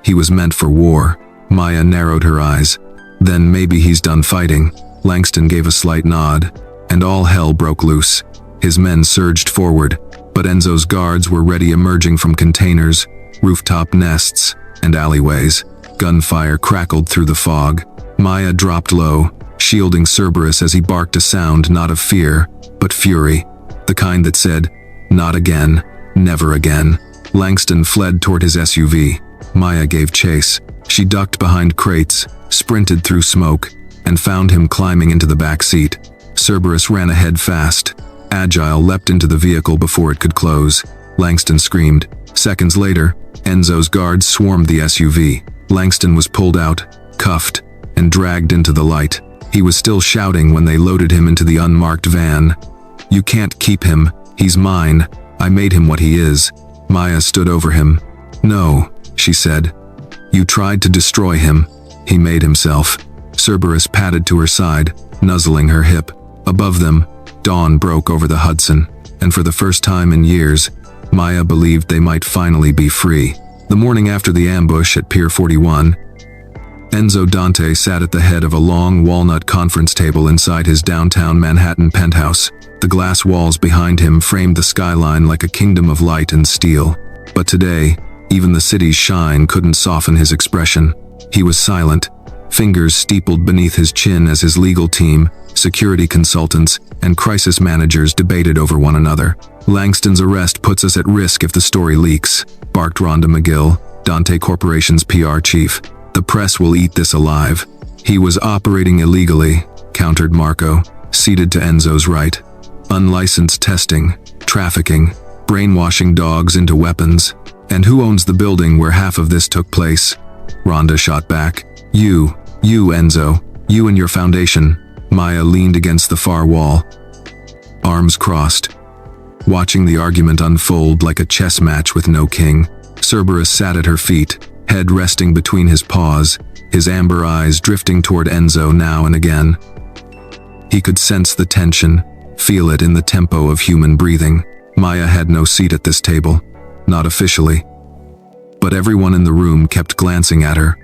He was meant for war. Maya narrowed her eyes. Then maybe he's done fighting. Langston gave a slight nod, and all hell broke loose. His men surged forward, but Enzo's guards were ready, emerging from containers, rooftop nests, and alleyways. Gunfire crackled through the fog. Maya dropped low, shielding Cerberus as he barked a sound not of fear, but fury. The kind that said, not again, never again. Langston fled toward his SUV. Maya gave chase. She ducked behind crates, sprinted through smoke, and found him climbing into the back seat. Cerberus ran ahead fast. Agile leapt into the vehicle before it could close. Langston screamed. Seconds later, Enzo's guards swarmed the SUV. Langston was pulled out, cuffed, and dragged into the light. He was still shouting when they loaded him into the unmarked van. "You can't keep him. He's mine. I made him what he is." Maya stood over him. "No," she said. "You tried to destroy him. He made himself." Cerberus padded to her side, nuzzling her hip. Above them, dawn broke over the Hudson, and for the first time in years, Maya believed they might finally be free. The morning after the ambush at Pier 41, Enzo Dante sat at the head of a long walnut conference table inside his downtown Manhattan penthouse. The glass walls behind him framed the skyline like a kingdom of light and steel. But today, even the city's shine couldn't soften his expression. He was silent, fingers steepled beneath his chin as his legal team, security consultants, and crisis managers debated over one another. "Langston's arrest puts us at risk if the story leaks," barked Rhonda McGill, Dante Corporation's PR chief. "The press will eat this alive." "He was operating illegally," countered Marco, seated to Enzo's right. "Unlicensed testing, trafficking, brainwashing dogs into weapons. And who owns the building where half of this took place?" Rhonda shot back. You, Enzo, you and your foundation." Maya leaned against the far wall, arms crossed, watching the argument unfold like a chess match with no king. Cerberus sat at her feet, head resting between his paws, his amber eyes drifting toward Enzo now and again. He could sense the tension, feel it in the tempo of human breathing. Maya had no seat at this table, not officially. But everyone in the room kept glancing at her,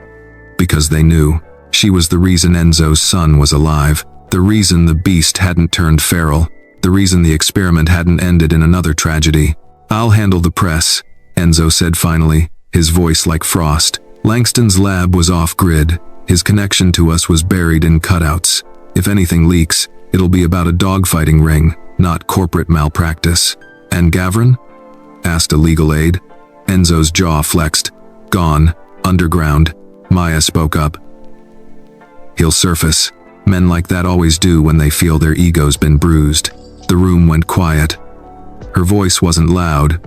because they knew she was the reason Enzo's son was alive, the reason the beast hadn't turned feral, the reason the experiment hadn't ended in another tragedy. "I'll handle the press," Enzo said finally, his voice like frost. Langston's lab was off-grid. His connection to us was buried in cutouts. If anything leaks, it'll be about a dogfighting ring, not corporate malpractice. "And Gavrin?" asked a legal aide. Enzo's jaw flexed. "Gone. Underground." Maya spoke up. "He'll surface. Men like that always do when they feel their ego's been bruised." The room went quiet. Her voice wasn't loud,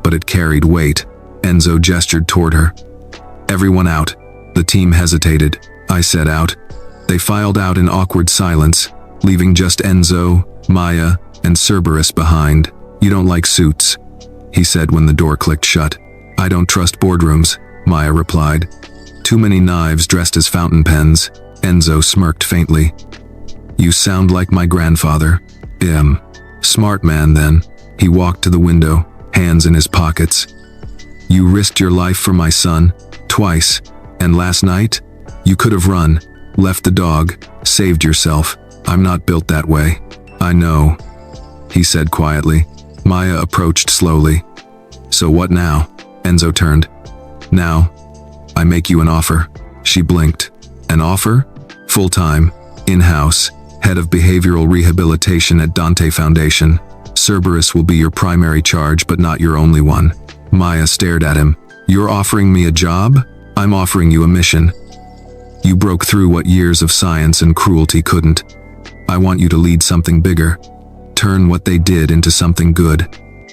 but it carried weight. Enzo gestured toward her. "Everyone out." The team hesitated. I said out. They filed out in awkward silence, leaving just Enzo, Maya, and Cerberus behind. "You don't like suits," he said when the door clicked shut. "I don't trust boardrooms," Maya replied. "Too many knives dressed as fountain pens." Enzo smirked faintly. "You sound like my grandfather." Smart man then." He walked to the window, hands in his pockets. "You risked your life for my son, twice, and last night, you could have run, left the dog, saved yourself. I'm not built that way." "I know," he said quietly. Maya approached slowly. "So what now?" Enzo turned. "Now, I make you an offer." She blinked. "An offer?" "Full-time, in-house, head of behavioral rehabilitation at Dante Foundation. Cerberus will be your primary charge, but not your only one." Maya stared at him. "You're offering me a job? I'm offering you a mission. You broke through what years of science and cruelty couldn't. I want you to lead something bigger. Turn what they did into something good.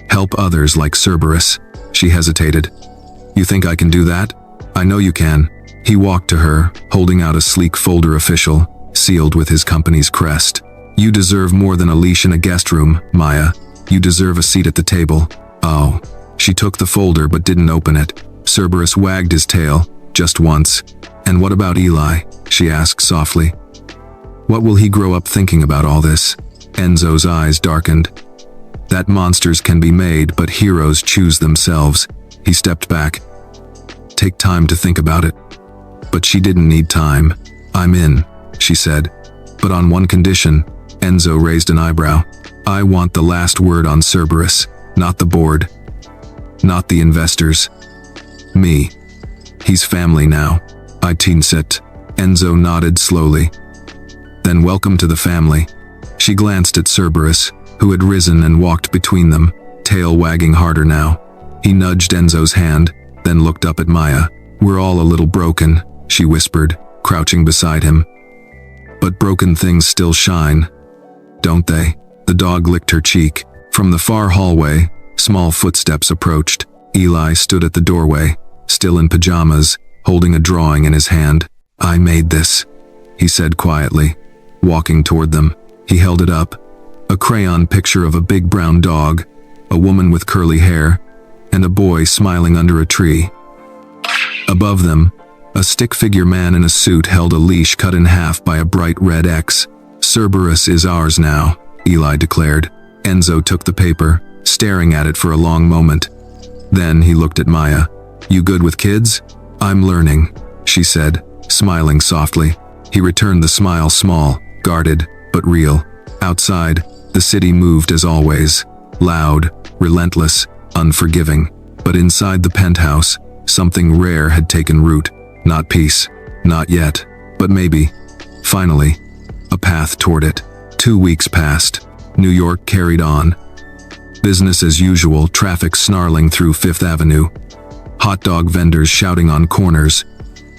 Help others like Cerberus." She hesitated. "You think I can do that?" "I know you can." He walked to her, holding out a sleek folder official, sealed with his company's crest. "You deserve more than a leash in a guest room, Maya. You deserve a seat at the table." "Oh." She took the folder but didn't open it. Cerberus wagged his tail, just once. "And what about Eli?" she asked softly. "What will he grow up thinking about all this?" Enzo's eyes darkened. "That monsters can be made, but heroes choose themselves." He stepped back. "Take time to think about it." But she didn't need time. "I'm in," she said. "But on one condition." Enzo raised an eyebrow. "I want the last word on Cerberus, not the board. Not the investors. Me. He's family now." "I sit." Enzo nodded slowly. "Then welcome to the family." She glanced at Cerberus, who had risen and walked between them, tail wagging harder now. He nudged Enzo's hand, then looked up at Maya. "We're all a little broken," she whispered, crouching beside him. "But broken things still shine, don't they?" The dog licked her cheek. From the far hallway, small footsteps approached. Eli stood at the doorway, still in pajamas, holding a drawing in his hand. "I made this," he said quietly, walking toward them. He held it up, a crayon picture of a big brown dog, a woman with curly hair, and a boy smiling under a tree. Above them, a stick-figure man in a suit held a leash cut in half by a bright red X. "Cerberus is ours now," Eli declared. Enzo took the paper, staring at it for a long moment. Then he looked at Maya. "You good with kids?" "I'm learning," she said, smiling softly. He returned the smile, small, guarded, but real. Outside, the city moved as always. Loud, relentless, unforgiving. But inside the penthouse, something rare had taken root. Not peace. Not yet. But maybe. Finally. A path toward it. 2 weeks passed. New York carried on. Business as usual, traffic snarling through Fifth Avenue. Hot dog vendors shouting on corners.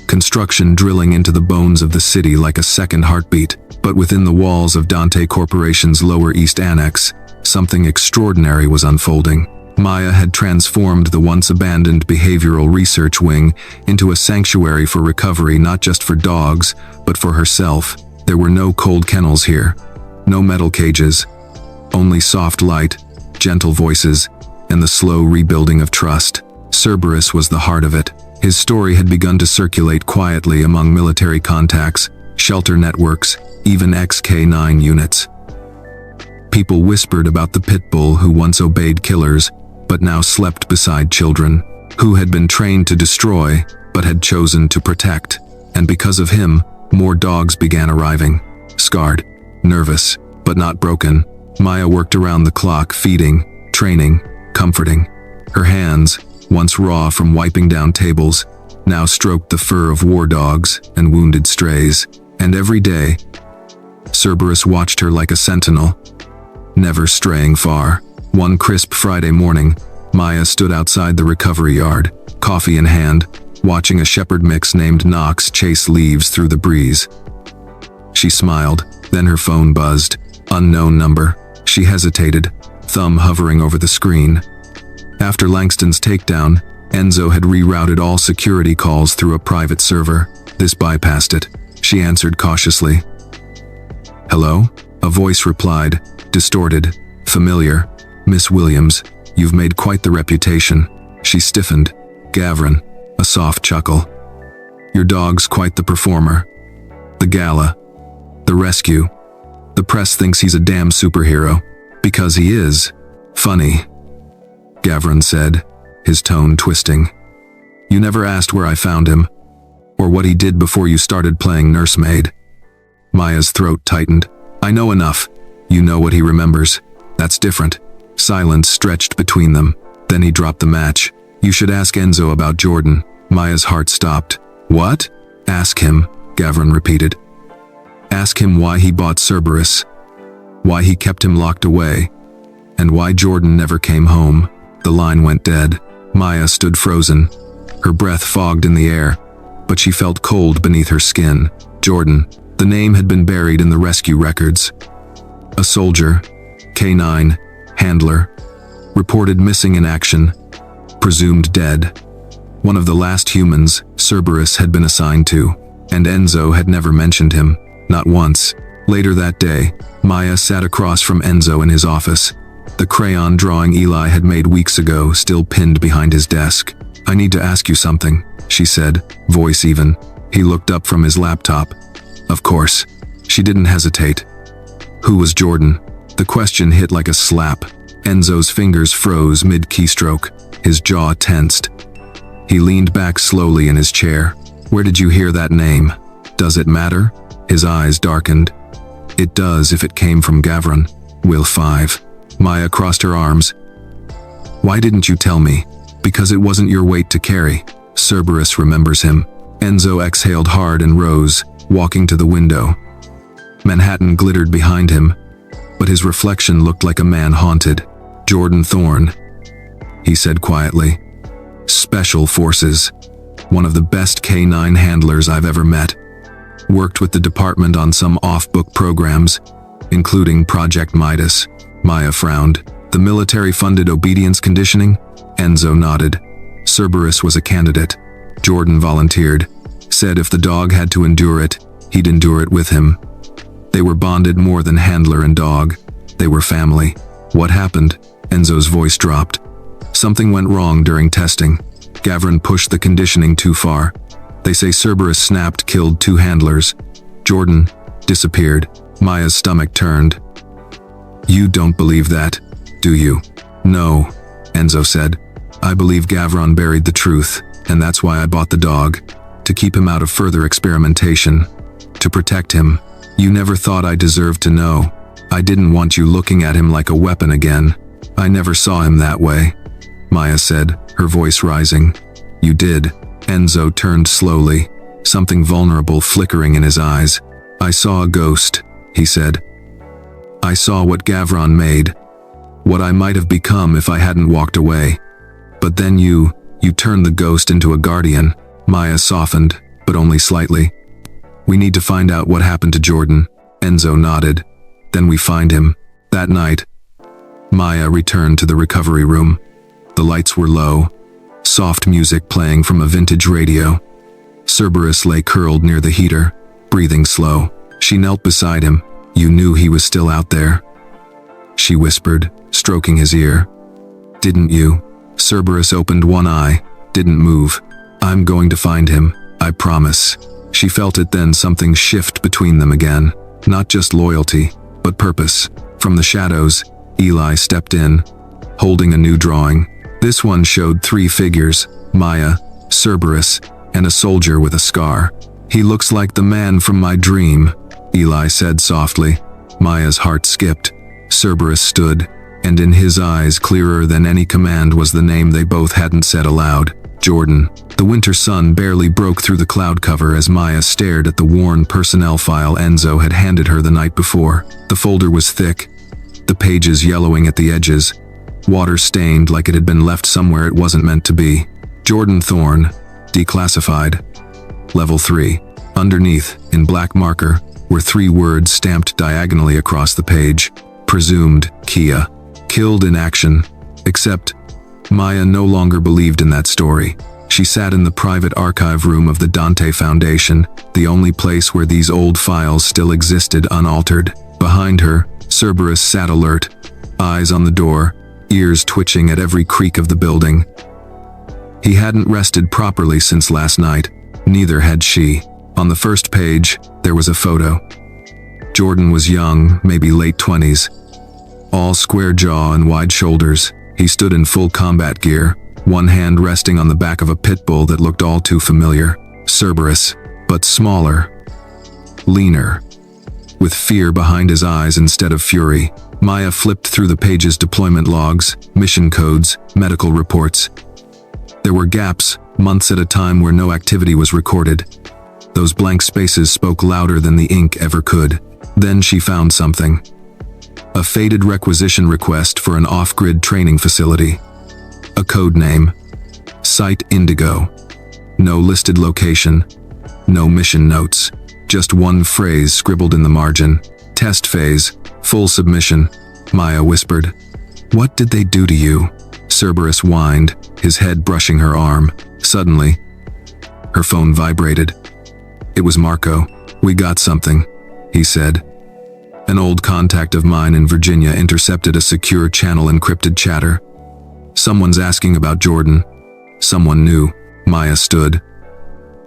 Construction drilling into the bones of the city like a second heartbeat. But within the walls of Dante Corporation's Lower East Annex, something extraordinary was unfolding. Maya had transformed the once abandoned behavioral research wing into a sanctuary for recovery, not just for dogs, but for herself. There were no cold kennels here. No metal cages. Only soft light, gentle voices, and the slow rebuilding of trust. Cerberus was the heart of it. His story had begun to circulate quietly among military contacts, shelter networks, even ex-K9 units. People whispered about the Pitbull who once obeyed killers, but now slept beside children, who had been trained to destroy, but had chosen to protect. And because of him, more dogs began arriving. Scarred, nervous, but not broken, Maya worked around the clock, feeding, training, comforting. Her hands, once raw from wiping down tables, now stroked the fur of war dogs and wounded strays. And every day, Cerberus watched her like a sentinel, never straying far. One crisp Friday morning, Maya stood outside the recovery yard, coffee in hand, watching a shepherd mix named Knox chase leaves through the breeze. She smiled, then her phone buzzed. Unknown number. She hesitated, thumb hovering over the screen. After Langston's takedown, Enzo had rerouted all security calls through a private server. This bypassed it. She answered cautiously. "Hello?" A voice replied, distorted, familiar. "Miss Williams, you've made quite the reputation." She stiffened. "Gavron," a soft chuckle. "Your dog's quite the performer. The gala. The rescue. The press thinks he's a damn superhero. Because he is. Funny," Gavron said, his tone twisting. "You never asked where I found him, or what he did before you started playing nursemaid." Maya's throat tightened. "I know enough. You know what he remembers. That's different." Silence stretched between them. Then he dropped the match. "You should ask Enzo about Jordan." Maya's heart stopped. "What?" "Ask him," Gavron repeated. "Ask him why he bought Cerberus, why he kept him locked away, and why Jordan never came home." The line went dead. Maya stood frozen, her breath fogged in the air, but she felt cold beneath her skin. Jordan, the name had been buried in the rescue records. A soldier, K9, handler, reported missing in action, presumed dead. One of the last humans Cerberus had been assigned to, and Enzo had never mentioned him, not once. Later that day, Maya sat across from Enzo in his office, the crayon drawing Eli had made weeks ago still pinned behind his desk. "I need to ask you something," she said, voice even. He looked up from his laptop. "Of course." She didn't hesitate. "Who was Jordan?" The question hit like a slap. Enzo's fingers froze mid-keystroke, his jaw tensed. He leaned back slowly in his chair. "Where did you hear that name? Does it matter?" His eyes darkened. "It does if it came from Gavron. Will 5. Maya crossed her arms. "Why didn't you tell me?" "Because it wasn't your weight to carry." Cerberus remembers him. Enzo exhaled hard and rose, walking to the window. Manhattan glittered behind him, but his reflection looked like a man haunted. "Jordan Thorne," he said quietly. "Special Forces. One of the best K9 handlers I've ever met. Worked with the department on some off-book programs, including Project Midas." Maya frowned. "The military-funded obedience conditioning?" Enzo nodded. "Cerberus was a candidate. Jordan volunteered. Said if the dog had to endure it, He'd endure it with him. They were bonded more than handler and dog. They were family. What happened? Enzo's voice dropped. Something went wrong during testing. Gavron pushed the conditioning too far. They say Cerberus snapped, killed 2 handlers. Jordan disappeared. Maya's stomach turned. You don't believe that, do you? No, Enzo said. I believe Gavron buried the truth, and that's why I bought the dog. To keep him out of further experimentation. To protect him. You never thought I deserved to know. I didn't want you looking at him like a weapon again. I never saw him that way, Maya said, her voice rising. You did. Enzo turned slowly, something vulnerable flickering in his eyes. I saw a ghost, he said. I saw what Gavron made. What I might have become if I hadn't walked away. But then you turned the ghost into a guardian. Maya softened, but only slightly. We need to find out what happened to Jordan. Enzo nodded. Then we find him. That night, Maya returned to the recovery room. The lights were low, soft music playing from a vintage radio. Cerberus lay curled near the heater, breathing slow. She knelt beside him. You knew he was still out there, she whispered, stroking his ear. Didn't you? Cerberus opened one eye, didn't move. I'm going to find him, I promise. She felt it then, something shift between them again. Not just loyalty, but purpose. From the shadows, Eli stepped in, holding a new drawing. This one showed 3 figures, Maya, Cerberus, and a soldier with a scar. He looks like the man from my dream, Eli said softly. Maya's heart skipped. Cerberus stood, and in his eyes, clearer than any command, was the name they both hadn't said aloud. Jordan. The winter sun barely broke through the cloud cover as Maya stared at the worn personnel file Enzo had handed her the night before. The folder was thick, the pages yellowing at the edges, water stained like it had been left somewhere it wasn't meant to be. Jordan Thorne, declassified. Level 3. Underneath, in black marker, were 3 words stamped diagonally across the page. Presumed Kia. Killed in action. Except, Maya no longer believed in that story. She sat in the private archive room of the Dante Foundation, the only place where these old files still existed unaltered. Behind her, Cerberus sat alert, eyes on the door, ears twitching at every creak of the building. He hadn't rested properly since last night, neither had she. On the first page, there was a photo. Jordan was young, maybe late 20s. All square jaw and wide shoulders. He stood in full combat gear, one hand resting on the back of a Pitbull that looked all too familiar. Cerberus, but smaller, leaner, with fear behind his eyes instead of fury. Maya flipped through the page's deployment logs, mission codes, medical reports. There were gaps, months at a time where no activity was recorded. Those blank spaces spoke louder than the ink ever could. Then she found something. A faded requisition request for an off-grid training facility. A code name. Site Indigo. No listed location. No mission notes. Just one phrase scribbled in the margin. Test phase. Full submission. Maya whispered. What did they do to you? Cerberus whined, his head brushing her arm. Suddenly, her phone vibrated. It was Marco. We got something, he said. An old contact of mine in Virginia intercepted a secure channel encrypted chatter. Someone's asking about Jordan. Someone new. Maya stood.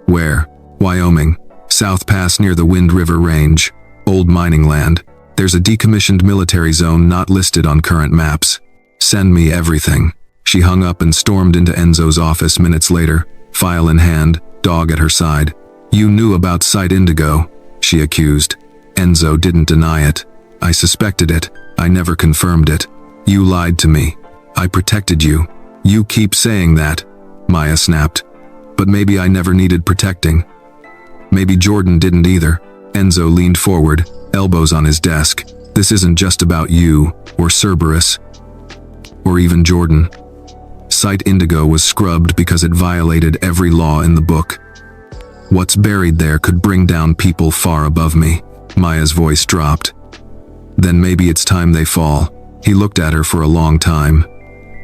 Where? Wyoming. South Pass near the Wind River Range. Old mining land. There's a decommissioned military zone not listed on current maps. Send me everything. She hung up and stormed into Enzo's office minutes later, file in hand, dog at her side. You knew about Site Indigo, she accused. Enzo didn't deny it. I suspected it. I never confirmed it. You lied to me. I protected you. You keep saying that, Maya snapped. But maybe I never needed protecting. Maybe Jordan didn't either. Enzo leaned forward, elbows on his desk. This isn't just about you, or Cerberus, or even Jordan. Site Indigo was scrubbed because it violated every law in the book. What's buried there could bring down people far above me. Maya's voice dropped. Then maybe it's time they fall. He looked at her for a long time.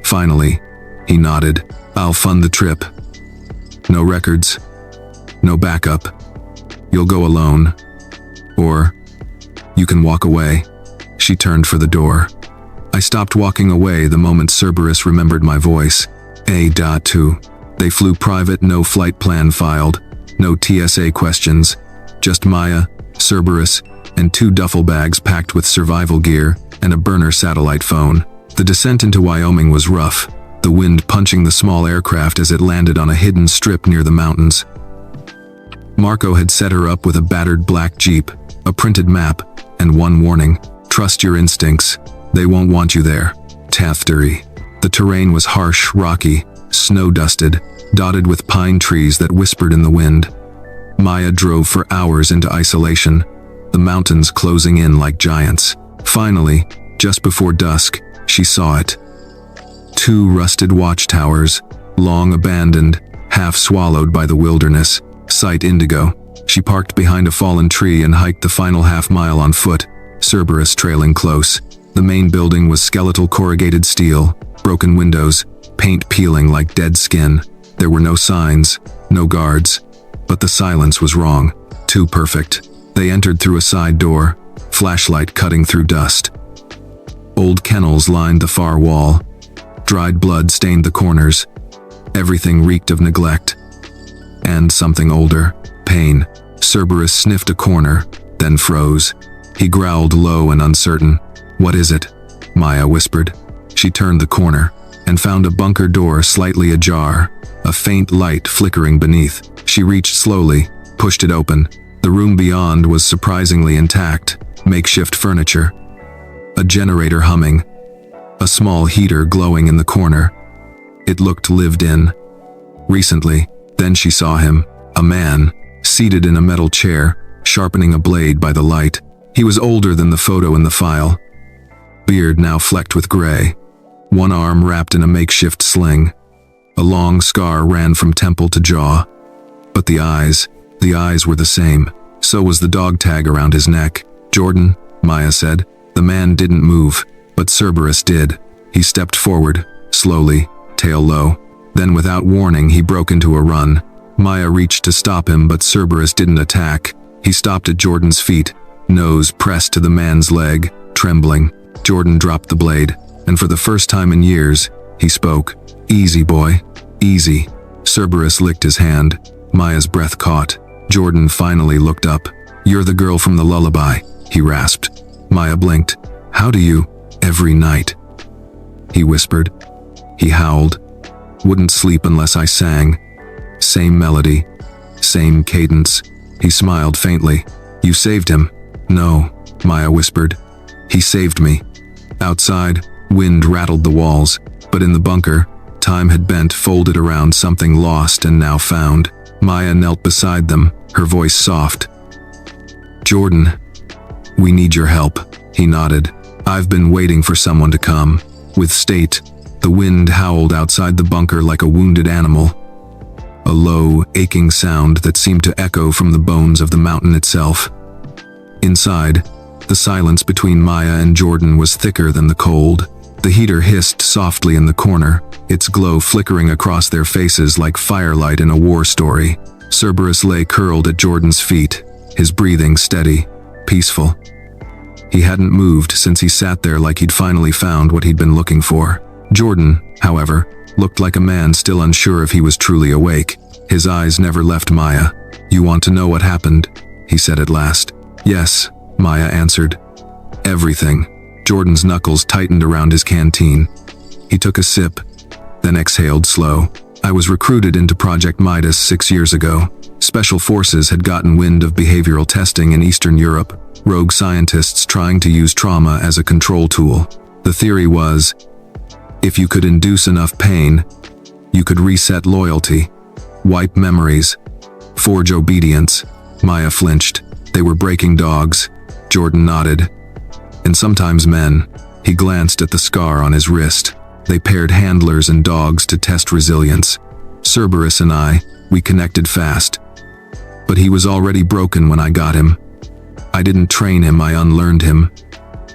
Finally, he nodded. I'll fund the trip. No records. No backup. You'll go alone. Or, you can walk away. She turned for the door. I stopped walking away the moment Cerberus remembered my voice. A.2. They flew private, no flight plan filed, no TSA questions, just Maya, Cerberus, and 2 duffel bags packed with survival gear and a burner satellite phone. The descent into Wyoming was rough, the wind punching the small aircraft as it landed on a hidden strip near the mountains. Marco had set her up with a battered black Jeep, a printed map, and one warning: trust your instincts, they won't want you there. Taftery. The terrain was harsh, rocky, snow-dusted, dotted with pine trees that whispered in the wind. Maya drove for hours into isolation, the mountains closing in like giants. Finally, just before dusk, she saw it. 2 rusted watchtowers, long abandoned, half swallowed by the wilderness. Sight indigo. She parked behind a fallen tree and hiked the final half-mile on foot, Cerberus trailing close. The main building was skeletal corrugated steel, broken windows, paint peeling like dead skin. There were no signs, no guards. But the silence was wrong. Too perfect. They entered through a side door, flashlight cutting through dust. Old kennels lined the far wall. Dried blood stained the corners. Everything reeked of neglect. And something older, pain. Cerberus sniffed a corner, then froze. He growled low and uncertain. "What is it?" Maya whispered. She turned the corner and found a bunker door slightly ajar, a faint light flickering beneath. She reached slowly, pushed it open. The room beyond was surprisingly intact, makeshift furniture. A generator humming, a small heater glowing in the corner. It looked lived in. Recently, then she saw him, a man, seated in a metal chair, sharpening a blade by the light. He was older than the photo in the file. Beard now flecked with gray. One arm wrapped in a makeshift sling. A long scar ran from temple to jaw. But the eyes were the same. So was the dog tag around his neck. "Jordan," Maya said. The man didn't move, but Cerberus did. He stepped forward, slowly, tail low. Then without warning, he broke into a run. Maya reached to stop him, but Cerberus didn't attack. He stopped at Jordan's feet, nose pressed to the man's leg, trembling. Jordan dropped the blade, and for the first time in years, he spoke. "Easy, boy. Easy." Cerberus licked his hand. Maya's breath caught. Jordan finally looked up. "You're the girl from the lullaby," he rasped. Maya blinked. "How do you?" "Every night," he whispered. He howled. "Wouldn't sleep unless I sang. Same melody, same cadence." He smiled faintly. "You saved him." "No," Maya whispered. "He saved me." Outside, wind rattled the walls, but in the bunker, time had bent, folded around something lost and now found. Maya knelt beside them, her voice soft. "Jordan, we need your help," he nodded. "I've been waiting for someone to come." With state, the wind howled outside the bunker like a wounded animal. A low, aching sound that seemed to echo from the bones of the mountain itself. Inside, the silence between Maya and Jordan was thicker than the cold. The heater hissed softly in the corner, its glow flickering across their faces like firelight in a war story. Cerberus lay curled at Jordan's feet, his breathing steady, peaceful. He hadn't moved since he sat there like he'd finally found what he'd been looking for. Jordan, however, looked like a man still unsure if he was truly awake. His eyes never left Maya. "You want to know what happened?" he said at last. "Yes," Maya answered. "Everything." Jordan's knuckles tightened around his canteen. He took a sip, then exhaled slow. "I was recruited into Project Midas 6 years ago. Special forces had gotten wind of behavioral testing in Eastern Europe, rogue scientists trying to use trauma as a control tool. The theory was, if you could induce enough pain, you could reset loyalty, wipe memories, forge obedience. Maya flinched. They were breaking dogs. Jordan nodded. And sometimes men. He glanced at the scar on his wrist. They paired handlers and dogs to test resilience. Cerberus and we connected fast. But he was already broken when I got him. I didn't train him, I unlearned him.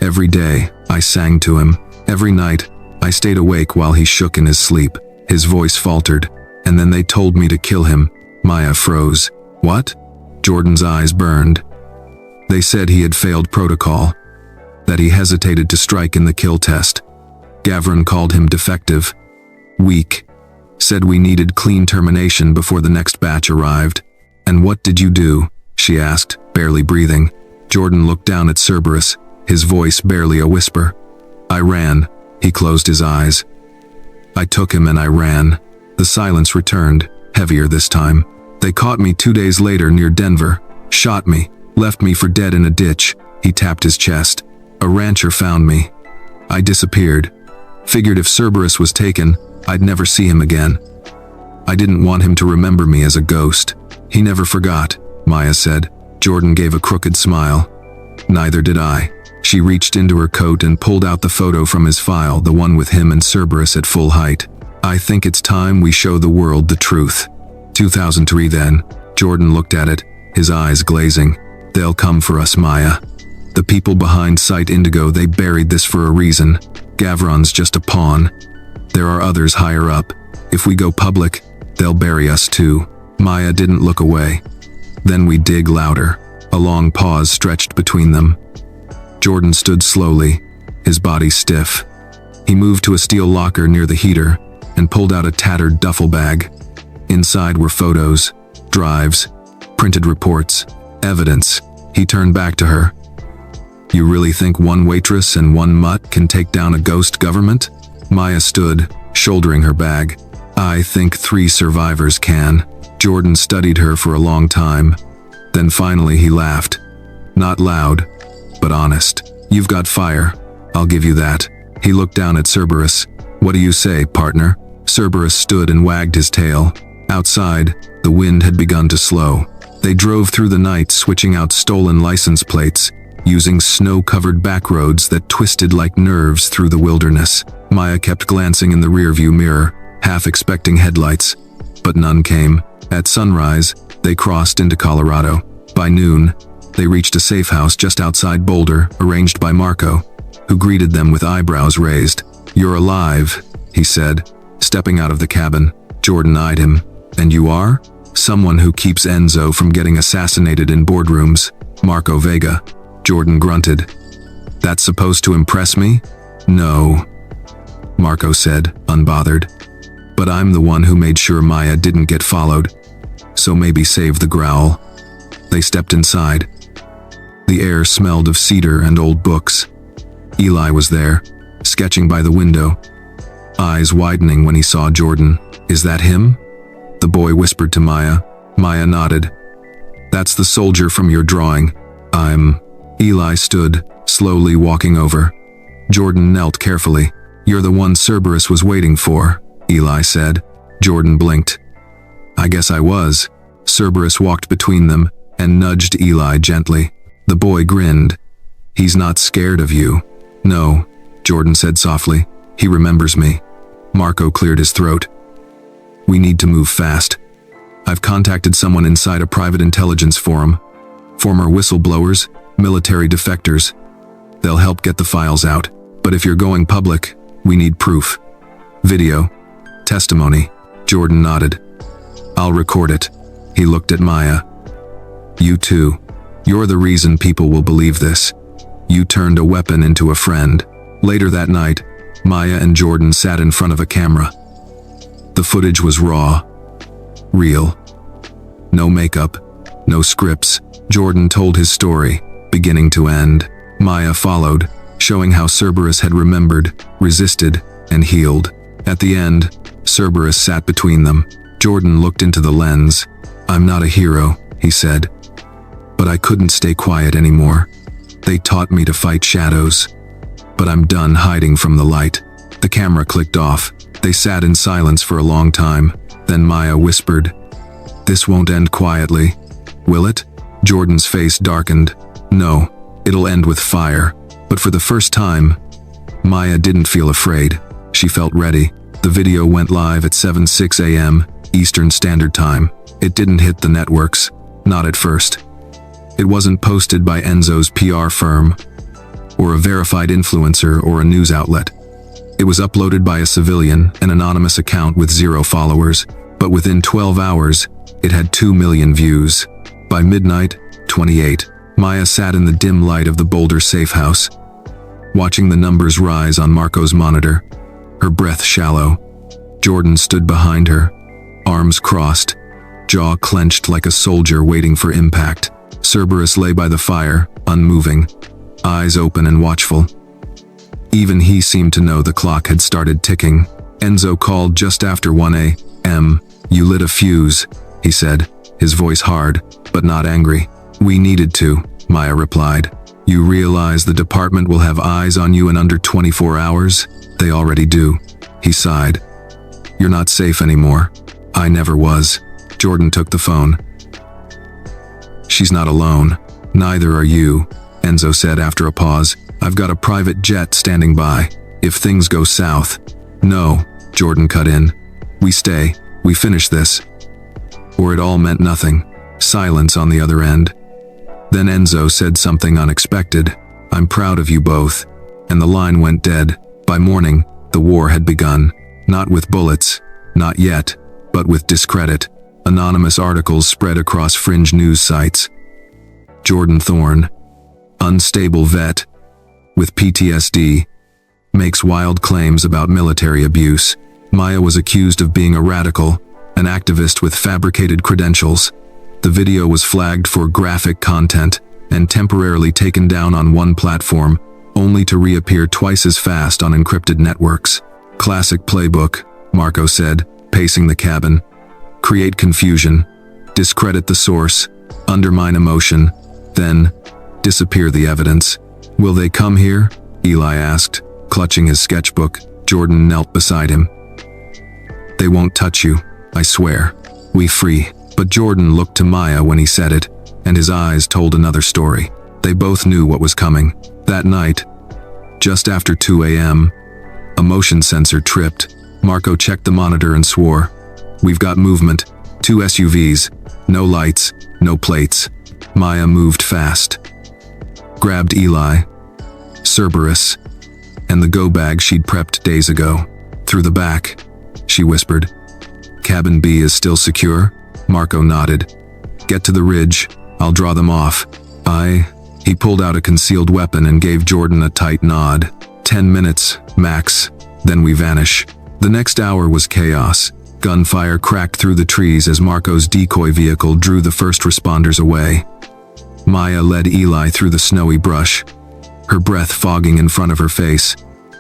Every day, I sang to him. Every night, I stayed awake while he shook in his sleep. His voice faltered, and then they told me to kill him. Maya froze. "What?" Jordan's eyes burned. They said he had failed protocol, that he hesitated to strike in the kill test. Gavron called him defective, weak, said we needed clean termination before the next batch arrived. And what did you do? She asked, barely breathing. Jordan looked down at Cerberus, his voice barely a whisper. I ran. He closed his eyes. I took him and I ran. The silence returned, heavier this time. They caught me 2 days later near Denver, shot me, left me for dead in a ditch. He tapped his chest. A rancher found me. I disappeared. Figured if Cerberus was taken, I'd never see him again. I didn't want him to remember me as a ghost. He never forgot, Maya said. Jordan gave a crooked smile. Neither did I. She reached into her coat and pulled out the photo from his file, the one with him and Cerberus at full height. I think it's time we show the world the truth. 2003 then. Jordan looked at it, his eyes glazing. They'll come for us, Maya. The people behind Site Indigo, they buried this for a reason. Gavron's just a pawn. There are others higher up. If we go public, they'll bury us too. Maya didn't look away. Then we dig louder. A long pause stretched between them. Jordan stood slowly, his body stiff. He moved to a steel locker near the heater and pulled out a tattered duffel bag. Inside were photos, drives, printed reports, evidence. He turned back to her. You really think one waitress and one mutt can take down a ghost government? Maya stood, shouldering her bag. I think 3 survivors can. Jordan studied her for a long time. Then finally he laughed. Not loud, but honest. You've got fire. I'll give you that. He looked down at Cerberus. What do you say, partner? Cerberus stood and wagged his tail. Outside, the wind had begun to slow. They drove through the night, switching out stolen license plates, using snow-covered back roads that twisted like nerves through the wilderness. Maya kept glancing in the rearview mirror, half expecting headlights, but none came. At sunrise, they crossed into Colorado. By noon, they reached a safe house just outside Boulder, arranged by Marco, who greeted them with eyebrows raised. You're alive, he said, stepping out of the cabin. Jordan eyed him. And you are? Someone who keeps Enzo from getting assassinated in boardrooms. Marco Vega. Jordan grunted. That's supposed to impress me? No, Marco said, unbothered. But I'm the one who made sure Maya didn't get followed. So maybe save the growl. They stepped inside. The air smelled of cedar and old books. Eli was there, sketching by the window, eyes widening when he saw Jordan. Is that him? The boy whispered to Maya. Maya nodded. That's the soldier from your drawing. Eli stood, slowly walking over. Jordan knelt carefully. You're the one Cerberus was waiting for, Eli said. Jordan blinked. I guess I was. Cerberus walked between them and nudged Eli gently. The boy grinned. He's not scared of you. No, Jordan said softly. He remembers me. Marco cleared his throat. We need to move fast. I've contacted someone inside a private intelligence forum. Former whistleblowers, military defectors. They'll help get the files out. But if you're going public, we need proof. Video. Testimony. Jordan nodded. I'll record it. He looked at Maya. You too. You're the reason people will believe this. You turned a weapon into a friend. Later that night, Maya and Jordan sat in front of a camera. The footage was raw. Real. No makeup. No scripts. Jordan told his story, beginning to end. Maya followed, showing how Cerberus had remembered, resisted, and healed. At the end, Cerberus sat between them. Jordan looked into the lens. I'm not a hero, he said. But I couldn't stay quiet anymore. They taught me to fight shadows. But I'm done hiding from the light. The camera clicked off. They sat in silence for a long time. Then Maya whispered, This won't end quietly, will it? Jordan's face darkened. No, it'll end with fire. But for the first time, Maya didn't feel afraid. She felt ready. The video went live at 7:06 a.m. Eastern Standard Time. It didn't hit the networks, not at first. It wasn't posted by Enzo's PR firm, or a verified influencer or a news outlet. It was uploaded by a civilian, an anonymous account with 0 followers, but within 12 hours, it had 2 million views. By midnight, 28, Maya sat in the dim light of the Boulder safe house, watching the numbers rise on Marco's monitor, her breath shallow. Jordan stood behind her, arms crossed, jaw clenched like a soldier waiting for impact. Cerberus lay by the fire, unmoving, eyes open and watchful. Even he seemed to know the clock had started ticking. Enzo called just after 1 a.m. "You lit a fuse," he said, his voice hard, but not angry. "We needed to," Maya replied. "You realize the department will have eyes on you in under 24 hours? They already do." He sighed. "You're not safe anymore." "I never was." Jordan took the phone. "She's not alone. Neither are you," Enzo said after a pause. "I've got a private jet standing by, if things go south." "No," Jordan cut in. "We stay. We finish this." Or it all meant nothing. Silence on the other end. Then Enzo said something unexpected. "I'm proud of you both." And the line went dead. By morning, the war had begun. Not with bullets, not yet, but with discredit. Anonymous articles spread across fringe news sites. Jordan Thorne, unstable vet, with PTSD, makes wild claims about military abuse. Maya was accused of being a radical, an activist with fabricated credentials. The video was flagged for graphic content and temporarily taken down on one platform, only to reappear twice as fast on encrypted networks. "Classic playbook," Marco said, pacing the cabin. "Create confusion, discredit the source, undermine emotion, then disappear the evidence." "Will they come here?" Eli asked, clutching his sketchbook. Jordan knelt beside him. "They won't touch you, I swear. We free." But Jordan looked to Maya when he said it, and his eyes told another story. They both knew what was coming. That night, just after 2 a.m., a motion sensor tripped. Marco checked the monitor and swore. "We've got movement. 2 SUVs. No lights, no plates." Maya moved fast. Grabbed Eli, Cerberus, and the go bag she'd prepped days ago. "Through the back," she whispered. "Cabin B is still secure?" Marco nodded. "Get to the ridge. I'll draw them off." He pulled out a concealed weapon and gave Jordan a tight nod. 10 minutes, max, then we vanish. The next hour was chaos. Gunfire cracked through the trees as Marco's decoy vehicle drew the first responders away. Maya led Eli through the snowy brush, her breath fogging in front of her face.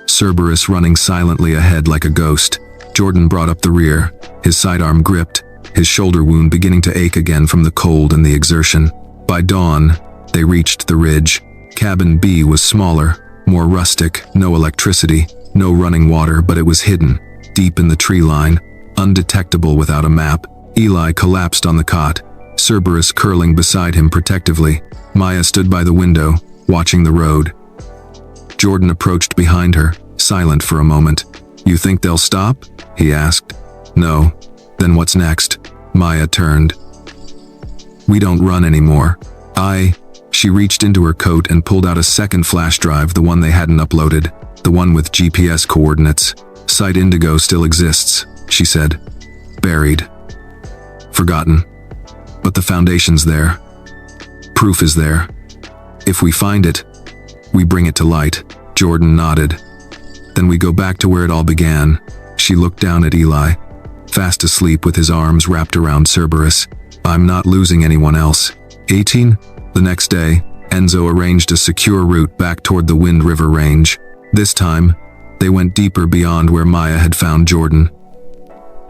Cerberus running silently ahead like a ghost. Jordan brought up the rear, his sidearm gripped, his shoulder wound beginning to ache again from the cold and the exertion. By dawn, they reached the ridge. Cabin B was smaller, more rustic, no electricity, no running water, but it was hidden, deep in the tree line, undetectable without a map. Eli collapsed on the cot, Cerberus curling beside him protectively. Maya stood by the window, watching the road. Jordan approached behind her, silent for a moment. "You think they'll stop?" he asked. "No." "Then what's next?" Maya turned. "We don't run anymore." She reached into her coat and pulled out a second flash drive, the one they hadn't uploaded, the one with GPS coordinates. "Site Indigo still exists," she said. "Buried. Forgotten. But the foundation's there. Proof is there. If we find it, we bring it to light." Jordan nodded. "Then we go back to where it all began." She looked down at Eli, fast asleep with his arms wrapped around Cerberus. "I'm not losing anyone else." 18. The next day, Enzo arranged a secure route back toward the Wind River Range. This time, they went deeper beyond where Maya had found Jordan.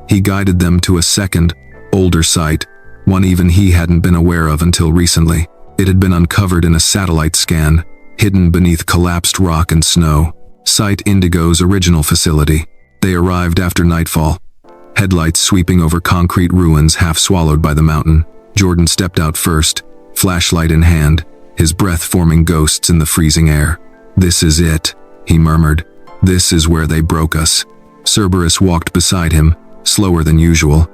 He guided them to a second, older site, one even he hadn't been aware of until recently. It had been uncovered in a satellite scan, hidden beneath collapsed rock and snow. Site Indigo's original facility. They arrived after nightfall, headlights sweeping over concrete ruins half swallowed by the mountain. Jordan stepped out first, flashlight in hand, his breath forming ghosts in the freezing air. "This is it," he murmured. "This is where they broke us." Cerberus walked beside him, slower than usual.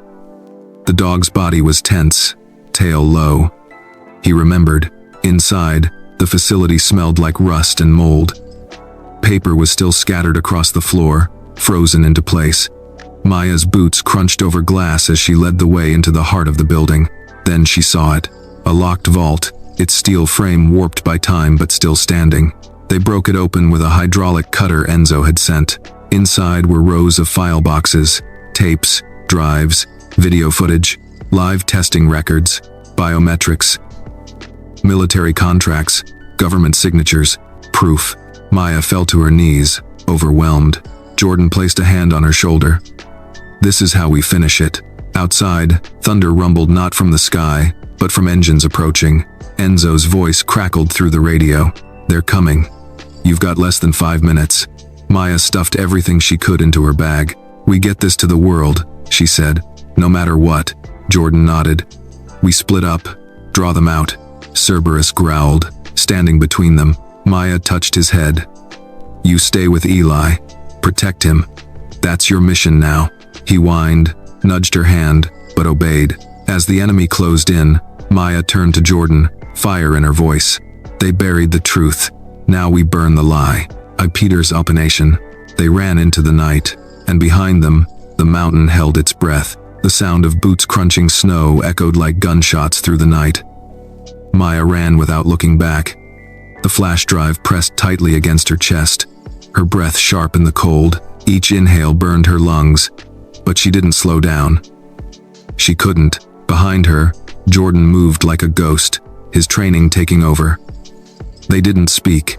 The dog's body was tense, tail low. He remembered. Inside, the facility smelled like rust and mold. Paper was still scattered across the floor, frozen into place. Maya's boots crunched over glass as she led the way into the heart of the building. Then she saw it. A locked vault, its steel frame warped by time but still standing. They broke it open with a hydraulic cutter Enzo had sent. Inside were rows of file boxes, tapes, drives, video footage, live testing records, biometrics, military contracts, government signatures, proof. Maya fell to her knees, overwhelmed. Jordan placed a hand on her shoulder. "This is how we finish it." Outside, thunder rumbled not from the sky, but from engines approaching. Enzo's voice crackled through the radio. "They're coming. You've got less than 5 minutes." Maya stuffed everything she could into her bag. "We get this to the world," she said. "No matter what." Jordan nodded. "We split up. Draw them out." Cerberus growled, standing between them. Maya touched his head. "You stay with Eli. Protect him. That's your mission now." He whined, nudged her hand, but obeyed. As the enemy closed in, Maya turned to Jordan, fire in her voice. "They buried the truth. Now we burn the lie." Peter's operation. They ran into the night, and behind them, the mountain held its breath. The sound of boots crunching snow echoed like gunshots through the night. Maya ran without looking back. The flash drive pressed tightly against her chest, her breath sharp in the cold. Each inhale burned her lungs, but she didn't slow down. She couldn't. Behind her, Jordan moved like a ghost, his training taking over. They didn't speak.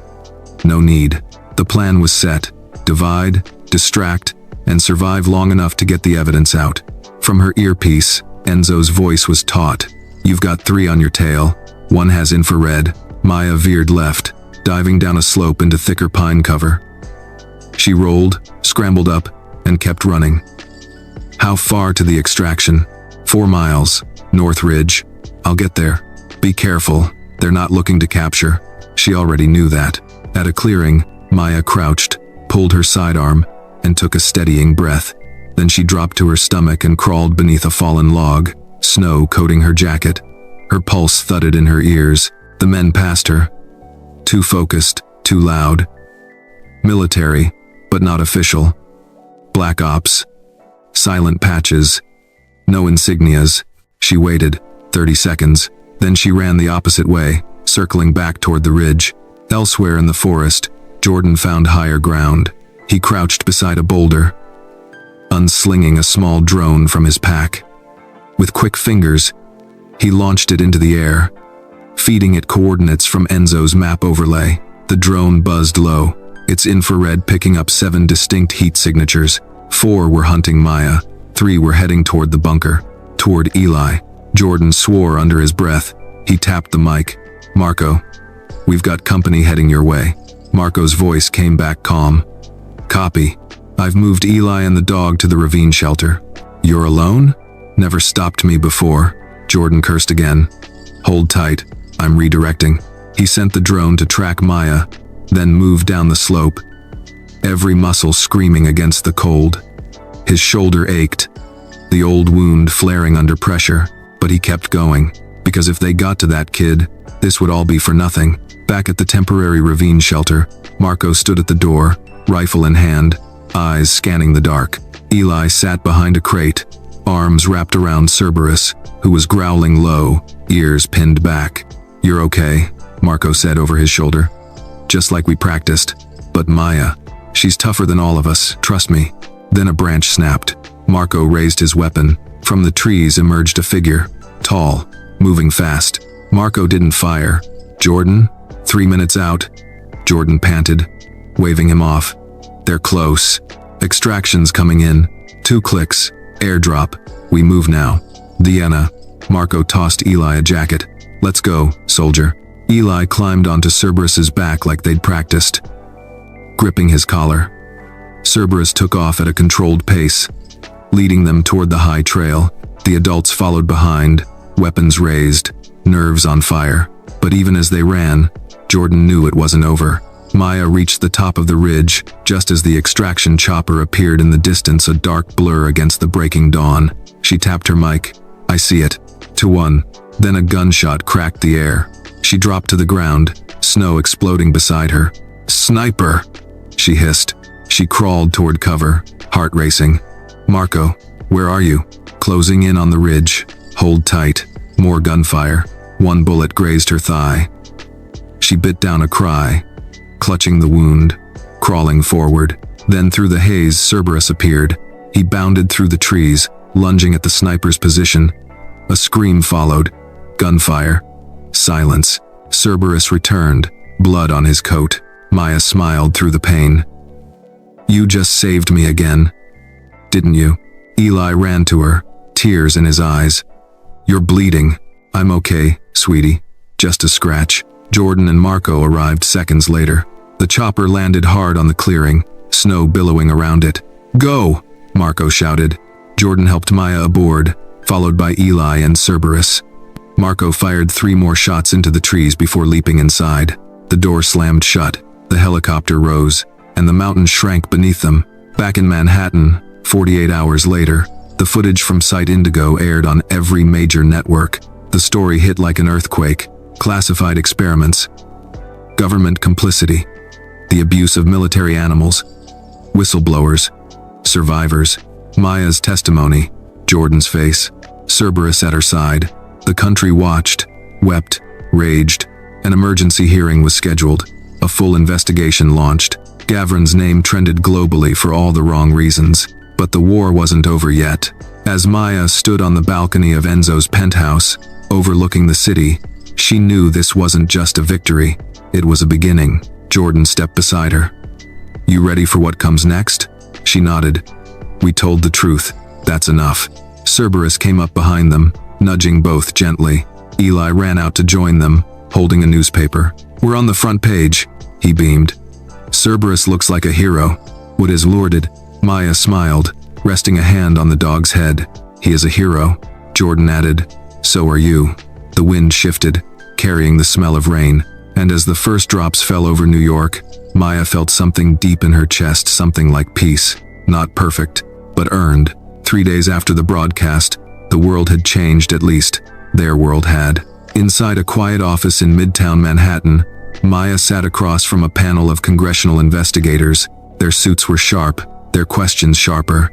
No need. The plan was set. Divide, distract, and survive long enough to get the evidence out. From her earpiece, Enzo's voice was taut. "You've got 3 on your tail. 1 has infrared." Maya veered left, diving down a slope into thicker pine cover. She rolled, scrambled up, and kept running. "How far to the extraction?" 4 miles. North Ridge. "I'll get there. Be careful. They're not looking to capture." She already knew that. At a clearing, Maya crouched, pulled her sidearm, and took a steadying breath. Then she dropped to her stomach and crawled beneath a fallen log, snow coating her jacket. Her pulse thudded in her ears. The men passed her. Too focused, too loud. Military, but not official. Black Ops. Silent patches. No insignias. She waited, 30 seconds. Then she ran the opposite way, circling back toward the ridge. Elsewhere in the forest, Jordan found higher ground. He crouched beside a boulder, unslinging a small drone from his pack. With quick fingers, he launched it into the air, feeding it coordinates from Enzo's map overlay. The drone buzzed low, its infrared picking up 7 distinct heat signatures. 4 were hunting Maya, 3 were heading toward the bunker, toward Eli. Jordan swore under his breath. He tapped the mic. "Marco, we've got company heading your way." Marco's voice came back calm. "Copy. I've moved Eli and the dog to the ravine shelter." "You're alone?" "Never stopped me before." Jordan cursed again. "Hold tight. I'm redirecting." He sent the drone to track Maya, then moved down the slope, every muscle screaming against the cold. His shoulder ached, the old wound flaring under pressure, but he kept going, because if they got to that kid, this would all be for nothing. Back at the temporary ravine shelter, Marco stood at the door, rifle in hand, eyes scanning the dark. Eli sat behind a crate, arms wrapped around Cerberus, who was growling low, ears pinned back. "You're okay," Marco said over his shoulder. "Just like we practiced. But Maya, she's tougher than all of us, trust me." Then a branch snapped. Marco raised his weapon. From the trees emerged a figure, tall, moving fast. Marco didn't fire. "Jordan, 3 minutes out." Jordan panted, waving him off. "They're close. Extraction's coming in. 2 clicks. Airdrop. We move now." "Vienna." Marco tossed Eli a jacket. "Let's go, soldier." Eli climbed onto Cerberus's back like they'd practiced, gripping his collar. Cerberus took off at a controlled pace, leading them toward the high trail. The adults followed behind, weapons raised, nerves on fire. But even as they ran, Jordan knew it wasn't over. Maya reached the top of the ridge, just as the extraction chopper appeared in the distance, a dark blur against the breaking dawn. She tapped her mic. "I see it." To 1. Then a gunshot cracked the air. She dropped to the ground, snow exploding beside her. "Sniper!" she hissed. She crawled toward cover, heart racing. "Marco, where are you?" "Closing in on the ridge. Hold tight." More gunfire. One bullet grazed her thigh. She bit down a cry, clutching the wound, crawling forward. Then through the haze, Cerberus appeared. He bounded through the trees, lunging at the sniper's position. A scream followed. Gunfire. Silence. Cerberus returned, blood on his coat. Maya smiled through the pain. "You just saved me again, didn't you?" Eli ran to her, tears in his eyes. "You're bleeding." "I'm okay, sweetie. Just a scratch." Jordan and Marco arrived seconds later. The chopper landed hard on the clearing, snow billowing around it. "Go!" Marco shouted. Jordan helped Maya aboard, followed by Eli and Cerberus. Marco fired 3 more shots into the trees before leaping inside. The door slammed shut, the helicopter rose, and the mountains shrank beneath them. Back in Manhattan, 48 hours later, the footage from Site Indigo aired on every major network. The story hit like an earthquake. Classified experiments, government complicity, the abuse of military animals, whistleblowers, survivors, Maya's testimony, Jordan's face, Cerberus at her side. The country watched, wept, raged. An emergency hearing was scheduled. A full investigation launched. Gavron's name trended globally for all the wrong reasons. But the war wasn't over yet. As Maya stood on the balcony of Enzo's penthouse, overlooking the city, she knew this wasn't just a victory, it was a beginning. Jordan stepped beside her. "You ready for what comes next?" She nodded. "We told the truth. That's enough." Cerberus came up behind them, nudging both gently. Eli ran out to join them, holding a newspaper. "We're on the front page," he beamed. "Cerberus looks like a hero. What is lured?" Maya smiled, resting a hand on the dog's head. "He is a hero," Jordan added. "So are you." The wind shifted, carrying the smell of rain, and as the first drops fell over New York, Maya felt something deep in her chest, something like peace. Not perfect, but earned. 3 days after the broadcast, the world had changed, at least their world had. Inside a quiet office in Midtown Manhattan, Maya sat across from a panel of congressional investigators. Their suits were sharp, their questions sharper.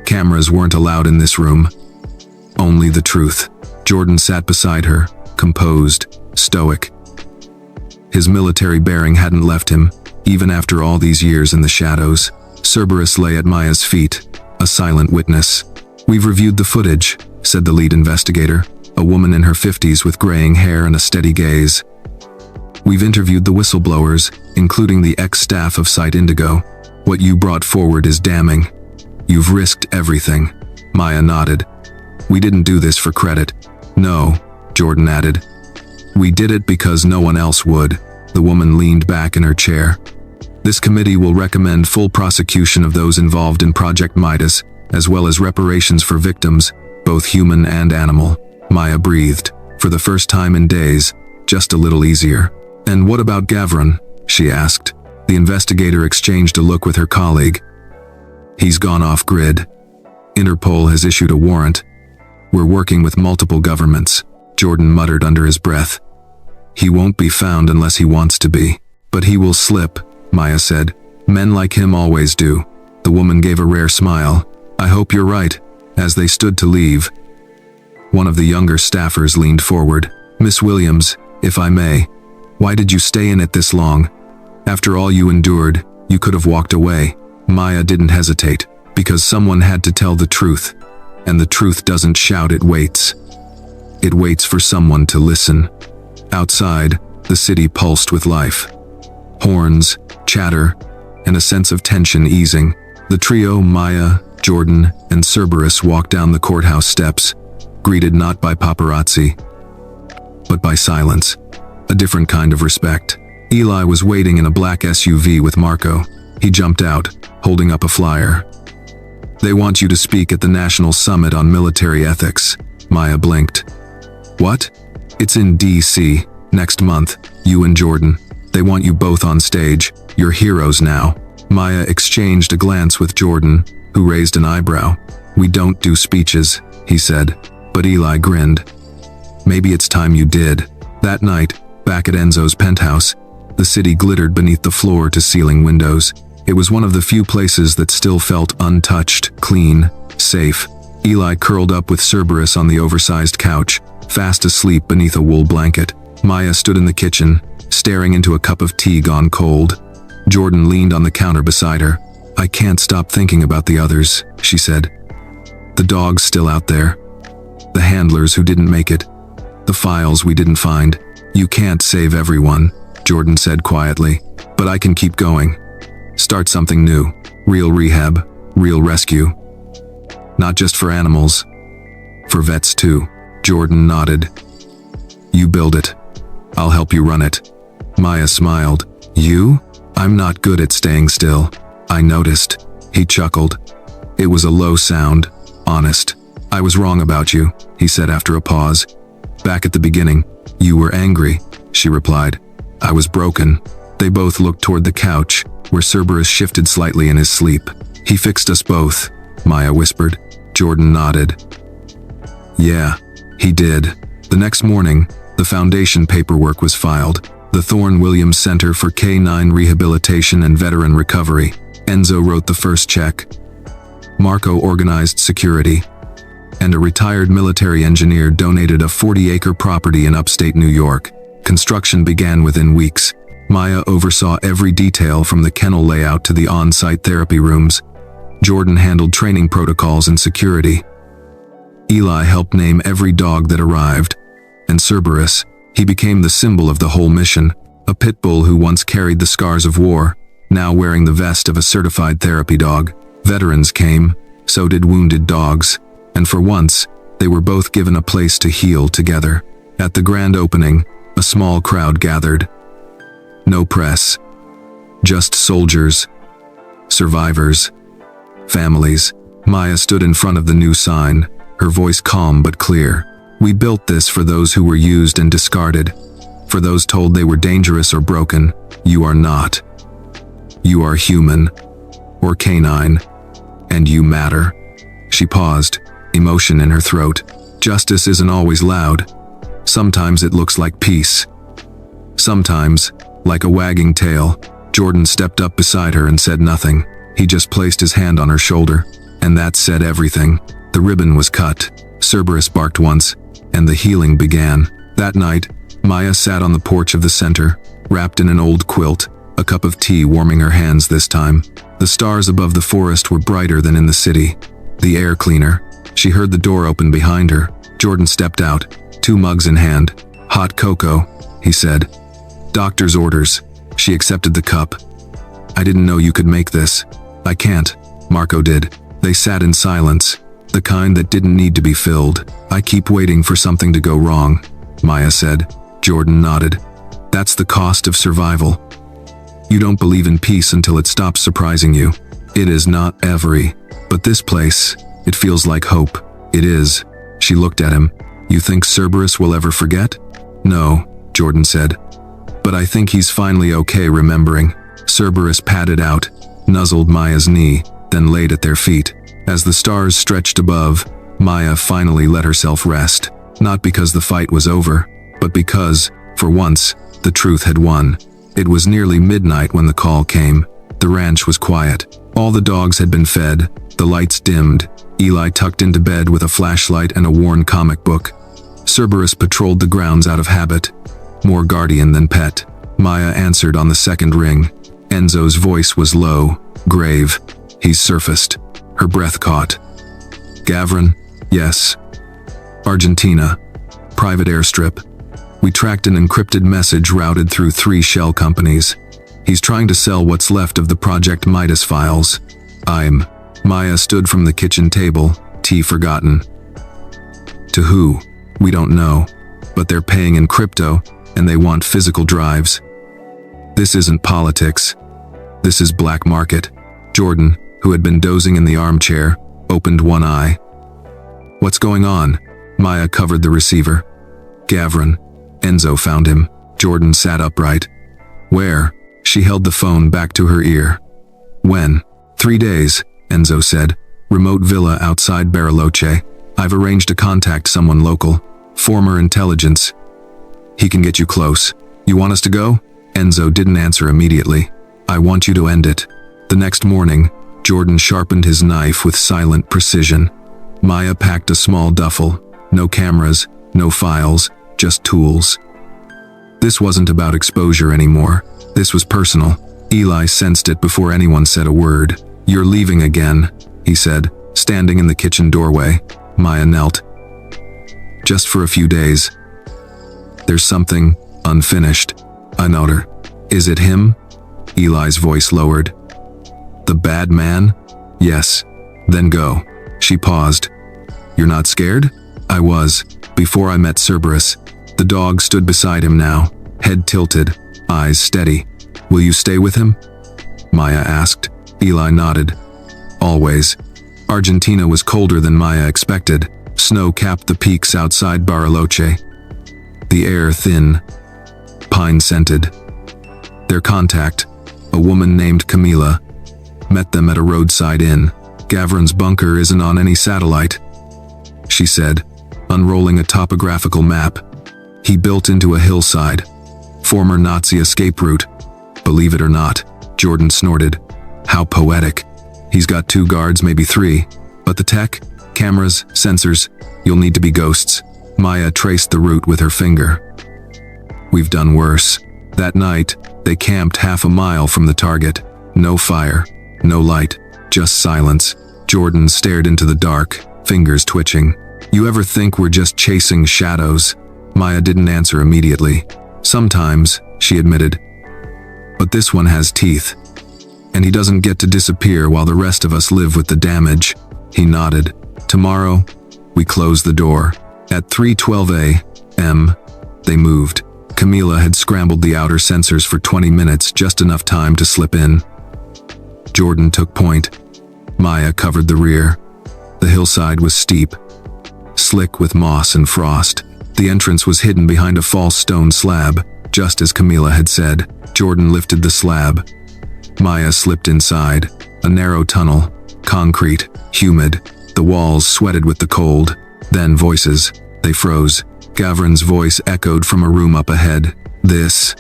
Cameras weren't allowed in this room. Only the truth. Jordan sat beside her, composed, stoic. His military bearing hadn't left him, even after all these years in the shadows. Cerberus lay at Maya's feet, a silent witness. "We've reviewed the footage," said the lead investigator, a woman in her 50s with graying hair and a steady gaze. "We've interviewed the whistleblowers, including the ex-staff of Site Indigo. What you brought forward is damning. You've risked everything." Maya nodded. "We didn't do this for credit." "No," Jordan added. "We did it because no one else would." The woman leaned back in her chair. "This committee will recommend full prosecution of those involved in Project Midas, as well as reparations for victims, both human and animal." Maya breathed, for the first time in days, just a little easier. "And what about Gavron?" she asked. The investigator exchanged a look with her colleague. "He's gone off-grid. Interpol has issued a warrant. We're working with multiple governments," Jordan muttered under his breath. "He won't be found unless he wants to be." "But he will slip," Maya said. "Men like him always do." The woman gave a rare smile. "I hope you're right." As they stood to leave, one of the younger staffers leaned forward. "Miss Williams, if I may, why did you stay in it this long? After all you endured, you could have walked away." Maya didn't hesitate, because someone had to tell the truth. And the truth doesn't shout, it waits. It waits for someone to listen. Outside, the city pulsed with life. Horns, chatter, and a sense of tension easing. The trio, Maya, Jordan, and Cerberus, walked down the courthouse steps, greeted not by paparazzi, but by silence. A different kind of respect. Eli was waiting in a black SUV with Marco. He jumped out, holding up a flyer. "They want you to speak at the National Summit on Military Ethics." Maya blinked. "What?" "It's in D.C. next month, you and Jordan. They want you both on stage. You're heroes now." Maya exchanged a glance with Jordan, who raised an eyebrow. "We don't do speeches," he said, but Eli grinned. "Maybe it's time you did." That night, back at Enzo's penthouse, the city glittered beneath the floor-to-ceiling windows. It was one of the few places that still felt untouched, clean, safe. Eli curled up with Cerberus on the oversized couch, fast asleep beneath a wool blanket. Maya stood in the kitchen, staring into a cup of tea gone cold. Jordan leaned on the counter beside her. "I can't stop thinking about the others," she said. "The dogs still out there. The handlers who didn't make it. The files we didn't find. You can't save everyone," Jordan said quietly. "But I can keep going. Start something new. Real rehab, real rescue. Not just for animals. For vets too." Jordan nodded. "You build it. I'll help you run it." Maya smiled. "You? I'm not good at staying still." "I noticed." He chuckled. It was a low sound, honest. "I was wrong about you," he said after a pause. "Back at the beginning, you were angry," she replied. "I was broken." They both looked toward the couch, where Cerberus shifted slightly in his sleep. "He fixed us both," Maya whispered. Jordan nodded. "Yeah, he did." The next morning, the foundation paperwork was filed. The Thorne Williams Center for Canine Rehabilitation and Veteran Recovery. Enzo wrote the first check. Marco organized security. And a retired military engineer donated a 40-acre property in upstate New York. Construction began within weeks. Maya oversaw every detail from the kennel layout to the on-site therapy rooms. Jordan handled training protocols and security. Eli helped name every dog that arrived. And Cerberus, he became the symbol of the whole mission, a Pitbull who once carried the scars of war, now wearing the vest of a certified therapy dog. Veterans came, so did wounded dogs, and for once, they were both given a place to heal together. At the grand opening, a small crowd gathered. No press. Just soldiers, survivors, families. Maya stood in front of the new sign, her voice calm but clear. "We built this for those who were used and discarded. For those told they were dangerous or broken. You are not. You are human. Or canine. And you matter." She paused, emotion in her throat. Justice isn't always loud. Sometimes it looks like peace. Sometimes, like a wagging tail. Jordan stepped up beside her and said nothing. He just placed his hand on her shoulder. And that said everything. The ribbon was cut. Cerberus barked once, and the healing began. That night, Maya sat on the porch of the center, wrapped in an old quilt, a cup of tea warming her hands this time. The stars above the forest were brighter than in the city. The air cleaner. She heard the door open behind her. Jordan stepped out, 2 mugs in hand. "Hot cocoa," he said. "Doctor's orders." She accepted the cup. "I didn't know you could make this." "I can't." Marco did. They sat in silence, the kind that didn't need to be filled. "I keep waiting for something to go wrong," Maya said. Jordan nodded. "That's the cost of survival. You don't believe in peace until it stops surprising you. It is not every, but this place, it feels like hope." "It is." She looked at him. "You think Cerberus will ever forget?" "No," Jordan said. "But I think he's finally okay remembering." Cerberus padded out, nuzzled Maya's knee, then laid at their feet. As the stars stretched above, Maya finally let herself rest. Not because the fight was over, but because, for once, the truth had won. It was nearly midnight when the call came. The ranch was quiet. All the dogs had been fed, the lights dimmed, Eli tucked into bed with a flashlight and a worn comic book. Cerberus patrolled the grounds out of habit, more guardian than pet. Maya answered on the second ring. Enzo's voice was low, grave. He surfaced. Her breath caught. "Gavrin?" "Yes." "Argentina. Private airstrip. We tracked an encrypted message routed through 3 shell companies. He's trying to sell what's left of the Project Midas files." Maya stood from the kitchen table, tea forgotten. "To who? We don't know. But they're paying in crypto, and they want physical drives. This isn't politics. This is black market." Jordan, who had been dozing in the armchair, opened one eye. "What's going on?" Maya covered the receiver. "Gavrin. Enzo found him." Jordan sat upright. "Where?" She held the phone back to her ear. "When?" 3 days, Enzo said. "Remote villa outside Bariloche. I've arranged to contact someone local. Former intelligence. He can get you close. You want us to go?" Enzo didn't answer immediately. "I want you to end it." The next morning, Jordan sharpened his knife with silent precision. Maya packed a small duffel. No cameras, No files, just tools. This wasn't about exposure anymore. This was personal. Eli sensed it before anyone said a word. "You're leaving again," he said, standing in the kitchen doorway. Maya knelt. "Just for a few days. There's something unfinished." I nodded her. "Is it him?" Eli's voice lowered. "The bad man?" "Yes." "Then go." She paused. "You're not scared?" I was, before I met Cerberus. The dog stood beside him now, head tilted, eyes steady. "Will you stay with him?" Maya asked. Eli nodded. "Always." Argentina was colder than Maya expected. Snow capped the peaks outside Bariloche. The air thin, pine-scented. Their contact, a woman named Camila, met them at a roadside inn. "Gavron's bunker isn't on any satellite," she said, unrolling a topographical map. "He built into a hillside. Former Nazi escape route." "Believe it or not," Jordan snorted. "How poetic. He's got 2 guards, maybe 3. But the tech, cameras, sensors, you'll need to be ghosts." Maya traced the route with her finger. "We've done worse." That night, they camped half a mile from the target. No fire, no light, just silence. Jordan stared into the dark, fingers twitching. "You ever think we're just chasing shadows?" Maya didn't answer immediately. "Sometimes," she admitted. "But this one has teeth. And he doesn't get to disappear while the rest of us live with the damage." He nodded. "Tomorrow, we close the door." At 3:12 a.m., they moved. Camila had scrambled the outer sensors for 20 minutes, just enough time to slip in. Jordan took point. Maya covered the rear. The hillside was steep, slick with moss and frost. The entrance was hidden behind a false stone slab, just as Camila had said. Jordan lifted the slab. Maya slipped inside. A narrow tunnel, concrete, humid. The walls sweated with the cold. Then voices. They froze. Gavron's voice echoed from a room up ahead. This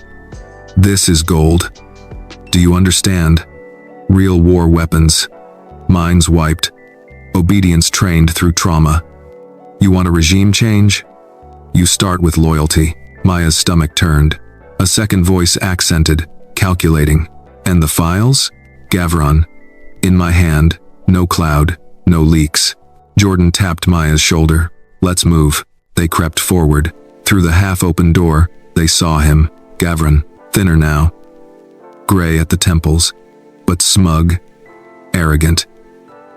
is gold. Do you understand? Real war weapons. Minds wiped. Obedience trained through trauma. You want a regime change? You start with loyalty." Maya's stomach turned. A second voice accented, calculating. "And the files?" "Gavron. In my hand. No cloud. No leaks." Jordan tapped Maya's shoulder. "Let's move." They crept forward. Through the half-open door, they saw him. Gavron, thinner now. Gray at the temples, but smug, arrogant.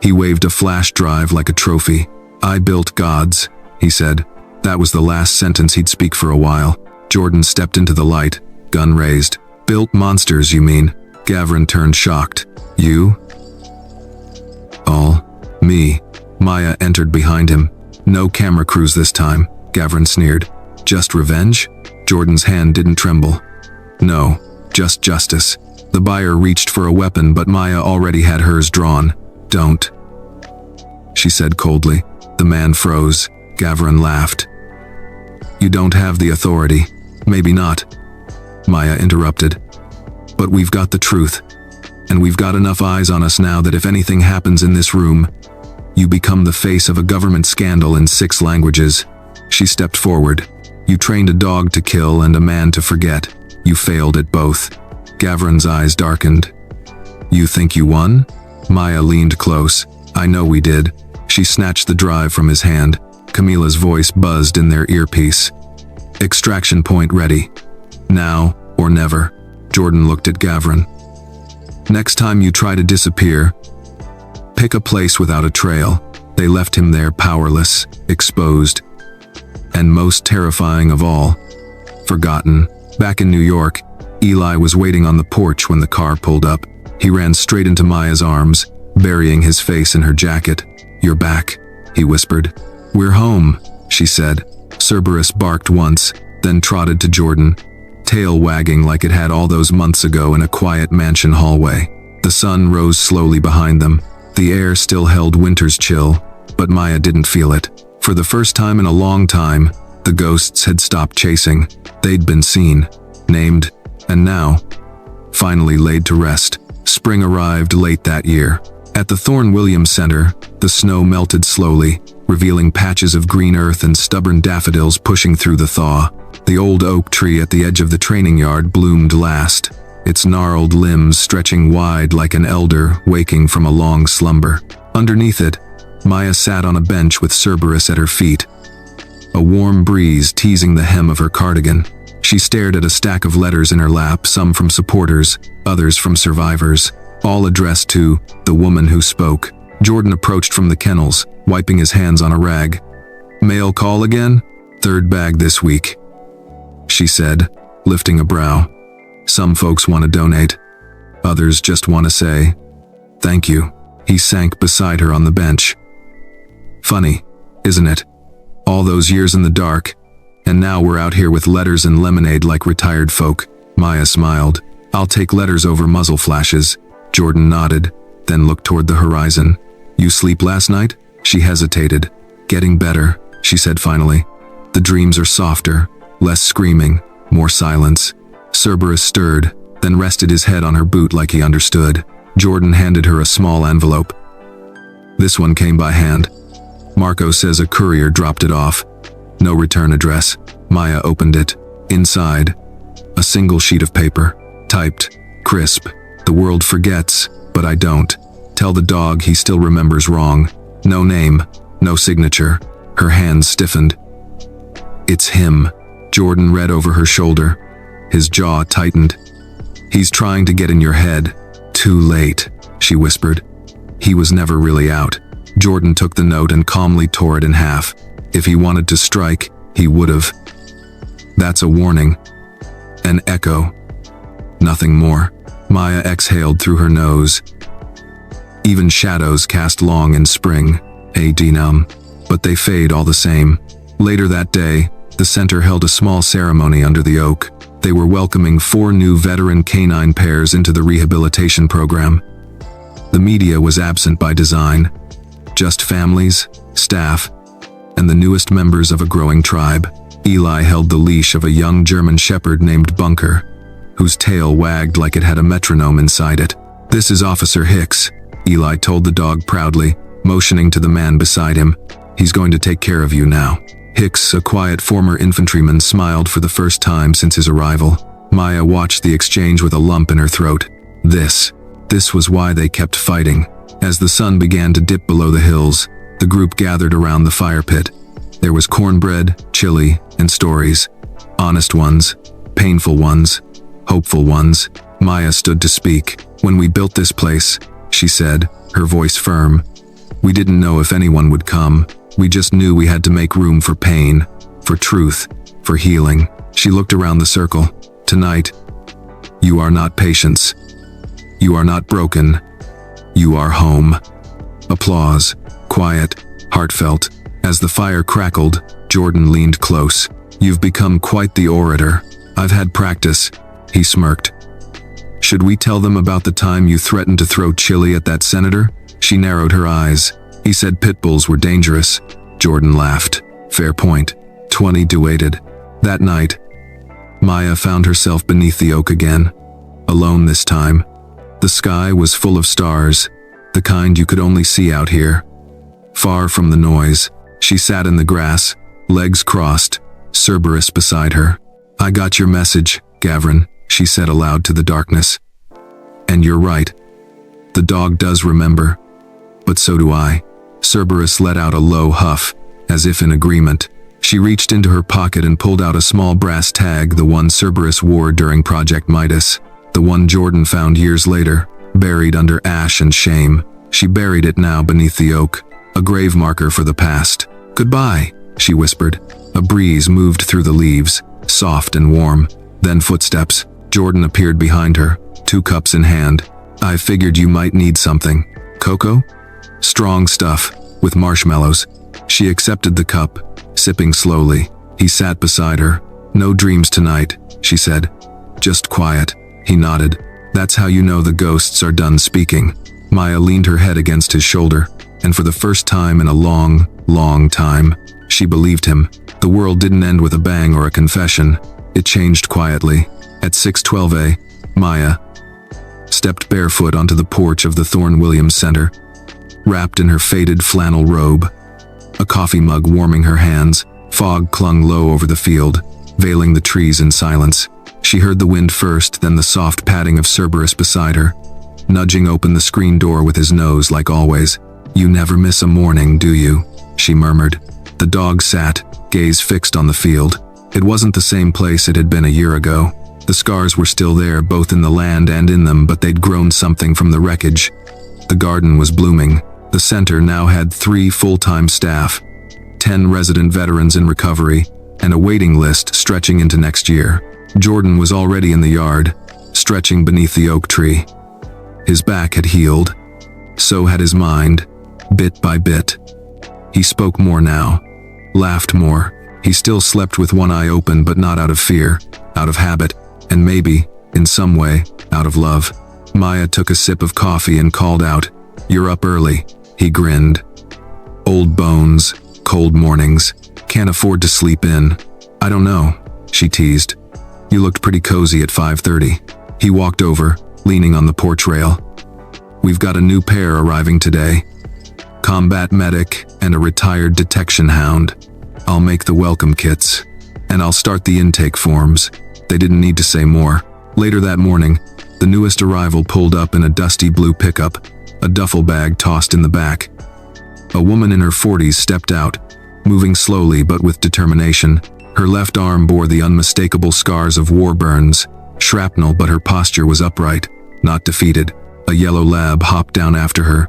He waved a flash drive like a trophy. "I built gods," he said. That was the last sentence he'd speak for a while. Jordan stepped into the light, gun raised. "Built monsters, you mean?" Gavron turned shocked. "You?" "All. Me." Maya entered behind him. "No camera crews this time," Gavron sneered. "Just revenge?" Jordan's hand didn't tremble. "No, just justice." The buyer reached for a weapon, but Maya already had hers drawn. "Don't," she said coldly. The man froze. Gavron laughed. "You don't have the authority." "Maybe not," Maya interrupted. "But we've got the truth. And we've got enough eyes on us now that if anything happens in this room, you become the face of a government scandal in 6 languages." She stepped forward. "You trained a dog to kill and a man to forget. You failed at both." Gavron's eyes darkened. "You think you won?" Maya leaned close. "I know we did." She snatched the drive from his hand. Camila's voice buzzed in their earpiece. "Extraction point ready. Now or never." Jordan looked at Gavron. "Next time you try to disappear, pick a place without a trail." They left him there powerless, exposed, and most terrifying of all, forgotten. Back in New York, Eli was waiting on the porch when the car pulled up. He ran straight into Maya's arms, burying his face in her jacket. "You're back," he whispered. "We're home," she said. Cerberus barked once, then trotted to Jordan, tail wagging like it had all those months ago in a quiet mansion hallway. The sun rose slowly behind them. The air still held winter's chill, but Maya didn't feel it. For the first time in a long time, the ghosts had stopped chasing. They'd been seen, named, and now, finally laid to rest. Spring arrived late that year. At the Thorne Williams Center, the snow melted slowly, revealing patches of green earth and stubborn daffodils pushing through the thaw. The old oak tree at the edge of the training yard bloomed last, its gnarled limbs stretching wide like an elder waking from a long slumber. Underneath it, Maya sat on a bench with Cerberus at her feet, a warm breeze teasing the hem of her cardigan. She stared at a stack of letters in her lap, some from supporters, others from survivors, all addressed to the woman who spoke. Jordan approached from the kennels, wiping his hands on a rag. "Mail call again? Third bag this week," she said, lifting a brow. "Some folks want to donate. Others just want to say, thank you." He sank beside her on the bench. "Funny, isn't it? All those years in the dark, and now we're out here with letters and lemonade like retired folk." Maya smiled. "I'll take letters over muzzle flashes." Jordan nodded, then looked toward the horizon. "You sleep last night?" She hesitated. "Getting better," she said finally. "The dreams are softer, less screaming, more silence." Cerberus stirred, then rested his head on her boot like he understood. Jordan handed her a small envelope. "This one came by hand. Marco says a courier dropped it off. No return address." Maya opened it. Inside, a single sheet of paper, typed, crisp. "The world forgets, but I don't. Tell the dog he still remembers wrong." No name, no signature. Her hands stiffened. "It's him," Jordan read over her shoulder. His jaw tightened. "He's trying to get in your head. Too late," she whispered. "He was never really out." Jordan took the note and calmly tore it in half. If he wanted to strike, he would've. "That's a warning." An echo. Nothing more. Maya exhaled through her nose. Even shadows cast long in spring, numb, but they fade all the same. Later that day, the center held a small ceremony under the oak. They were welcoming 4 new veteran canine pairs into the rehabilitation program. The media was absent by design. Just families, staff, and the newest members of a growing tribe. Eli held the leash of a young German shepherd named Bunker, whose tail wagged like it had a metronome inside it. "This is Officer Hicks," Eli told the dog proudly, motioning to the man beside him. "He's going to take care of you now." Hicks, a quiet former infantryman, smiled for the first time since his arrival. Maya watched the exchange with a lump in her throat. This was why they kept fighting. As the sun began to dip below the hills, the group gathered around the fire pit. There was cornbread, chili, and stories. Honest ones, painful ones, hopeful ones. Maya stood to speak. "When we built this place," she said, her voice firm, "we didn't know if anyone would come. We just knew we had to make room for pain, for truth, for healing." She looked around the circle. "Tonight, you are not patience. You are not broken. You are home." Applause, quiet, heartfelt. As the fire crackled, Jordan leaned close. "You've become quite the orator." "I've had practice," he smirked. "Should we tell them about the time you threatened to throw chili at that senator?" She narrowed her eyes. "He said pitbulls were dangerous." Jordan laughed. "Fair point." 20 duetted. That night, Maya found herself beneath the oak again. Alone this time. The sky was full of stars, the kind you could only see out here. Far from the noise, she sat in the grass, legs crossed, Cerberus beside her. "I got your message, Gavrin," she said aloud to the darkness. "And you're right. The dog does remember. But so do I." Cerberus let out a low huff, as if in agreement. She reached into her pocket and pulled out a small brass tag, the one Cerberus wore during Project Midas, the one Jordan found years later, buried under ash and shame. She buried it now beneath the oak, a grave marker for the past. "Goodbye," she whispered. A breeze moved through the leaves, soft and warm. Then footsteps. Jordan appeared behind her, 2 cups in hand. "I figured you might need something. Cocoa?" "Strong stuff, with marshmallows." She accepted the cup, sipping slowly. He sat beside her. "No dreams tonight," she said. "Just quiet." He nodded. "That's how you know the ghosts are done speaking." Maya leaned her head against his shoulder, and for the first time in a long, long time, she believed him. The world didn't end with a bang or a confession. It changed quietly. At 6:12 Maya stepped barefoot onto the porch of the Thorne Williams Center, wrapped in her faded flannel robe. a coffee mug warming her hands. Fog clung low over the field, veiling the trees in silence. She heard the wind first, then the soft padding of Cerberus beside her, nudging open the screen door with his nose like always. "You never miss a morning, do you?" she murmured. The dog sat, gaze fixed on the field. It wasn't the same place it had been a year ago. The scars were still there, both in the land and in them, but they'd grown something from the wreckage. The garden was blooming. The center now had 3 full-time staff, 10 resident veterans in recovery, and a waiting list stretching into next year. Jordan was already in the yard, stretching beneath the oak tree. His back had healed. So had his mind, bit by bit. He spoke more now, laughed more. He still slept with one eye open, but not out of fear, out of habit, and maybe, in some way, out of love. Maya took a sip of coffee and called out, "You're up early." He grinned. "Old bones, cold mornings, can't afford to sleep in." "I don't know," she teased. "You looked pretty cozy at 5:30. He walked over, leaning on the porch rail. "We've got a new pair arriving today. Combat medic and a retired detection hound. I'll make the welcome kits, and I'll start the intake forms." They didn't need to say more. Later that morning, the newest arrival pulled up in a dusty blue pickup, a duffel bag tossed in the back. A woman in her 40s stepped out, moving slowly but with determination. Her left arm bore the unmistakable scars of war burns, shrapnel, but her posture was upright, not defeated. A yellow lab hopped down after her,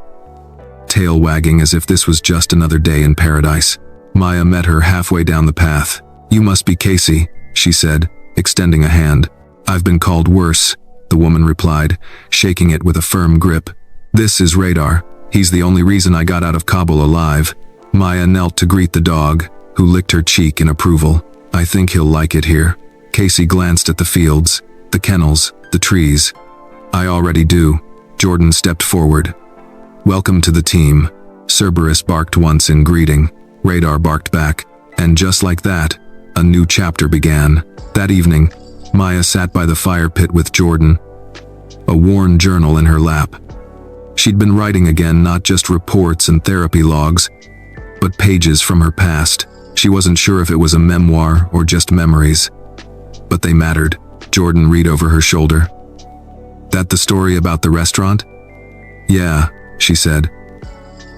tail wagging as if this was just another day in paradise. Maya met her halfway down the path. "You must be Casey," she said, extending a hand. "I've been called worse," the woman replied, shaking it with a firm grip. "This is Radar. He's the only reason I got out of Kabul alive." Maya knelt to greet the dog, who licked her cheek in approval. "I think he'll like it here." Casey glanced at the fields, the kennels, the trees. "I already do." Jordan stepped forward. "Welcome to the team." Cerberus barked once in greeting. Radar barked back, and just like that, a new chapter began. That evening, Maya sat by the fire pit with Jordan, a worn journal in her lap. She'd been writing again, not just reports and therapy logs, but pages from her past. She wasn't sure if it was a memoir or just memories, but they mattered. Jordan read over her shoulder. "That the story about the restaurant?" "Yeah," she said.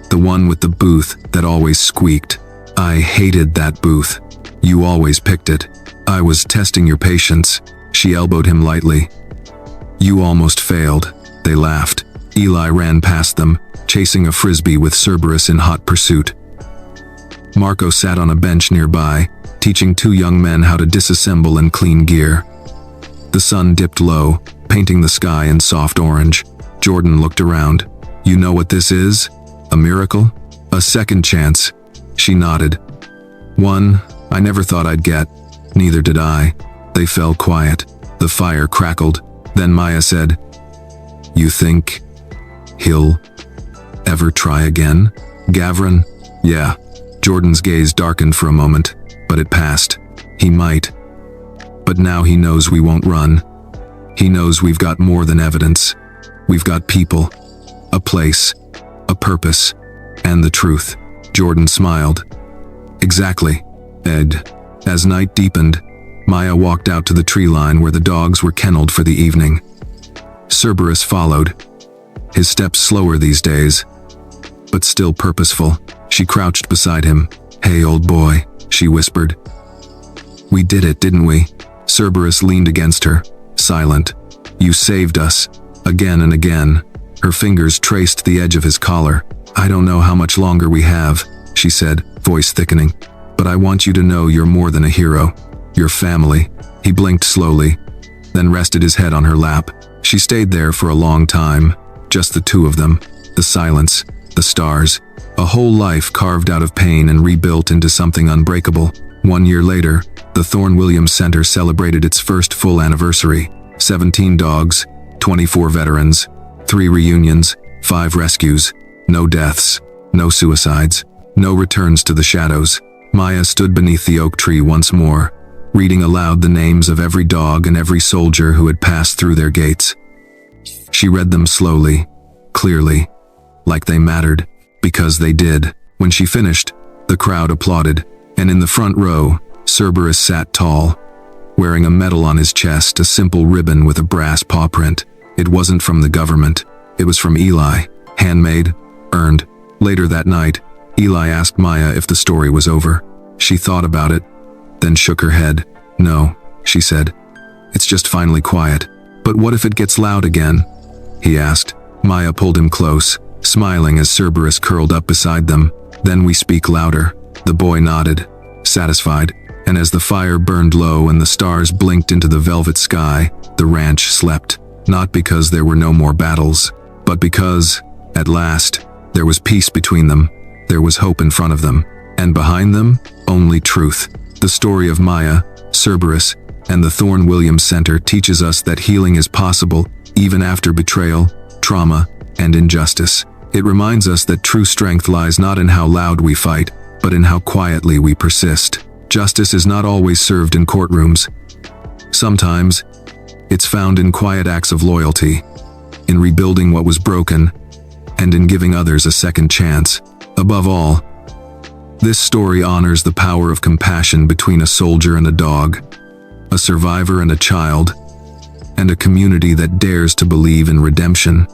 "The one with the booth that always squeaked. I hated that booth. You always picked it. I was testing your patience." She elbowed him lightly. "You almost failed." They laughed. Eli ran past them, chasing a frisbee with Cerberus in hot pursuit. Marco sat on a bench nearby, teaching 2 young men how to disassemble and clean gear. The sun dipped low, painting the sky in soft orange. Jordan looked around. "You know what this is? A miracle? A second chance?" She nodded. "One I never thought I'd get." "Neither did I." They fell quiet. The fire crackled. Then Maya said, "You think he'll ever try again, Gavrin?" "Yeah." Jordan's gaze darkened for a moment, but it passed. "He might. But now he knows we won't run. He knows we've got more than evidence. We've got people, a place, a purpose, and the truth." Jordan smiled. "Exactly, Ed." As night deepened, Maya walked out to the tree line where the dogs were kennelled for the evening. Cerberus followed, his steps slower these days, but still purposeful. She crouched beside him. "Hey, old boy," she whispered. "We did it, didn't we?" Cerberus leaned against her, silent. "You saved us." Again and again, her fingers traced the edge of his collar. "I don't know how much longer we have," she said, voice thickening. "But I want you to know you're more than a hero. Your family." He blinked slowly, then rested his head on her lap. She stayed there for a long time, just the 2 of them, the silence, the stars. A whole life carved out of pain and rebuilt into something unbreakable. 1 year later, the Thorne Williams Center celebrated its first full anniversary. 17 dogs, 24 veterans, 3 reunions, 5 rescues, no deaths, no suicides, no returns to the shadows. Maya stood beneath the oak tree once more, reading aloud the names of every dog and every soldier who had passed through their gates. She read them slowly, clearly, like they mattered, because they did. When she finished, The crowd applauded, and in the front row, Cerberus sat tall, wearing a medal on his chest, a simple ribbon with a brass paw print. It wasn't from the government. It was from Eli, handmade, earned. Later that night, Eli asked Maya if the story was over. She thought about it, then shook her head. No, she said. It's just finally quiet. But what if it gets loud again? He asked. Maya pulled him close, smiling as Cerberus curled up beside them. Then we speak louder. The boy nodded, satisfied, and as the fire burned low and the stars blinked into the velvet sky, the ranch slept. Not because there were no more battles, but because, at last, there was peace between them. There was hope in front of them, and behind them, only truth. The story of Maya, Cerberus, and the Thorne Williams Center teaches us that healing is possible even after betrayal, trauma, and injustice. It reminds us that true strength lies not in how loud we fight, but in how quietly we persist. Justice is not always served in courtrooms. Sometimes, it's found in quiet acts of loyalty, in rebuilding what was broken, and in giving others a second chance. Above all, this story honors the power of compassion between a soldier and a dog, a survivor and a child, and a community that dares to believe in redemption.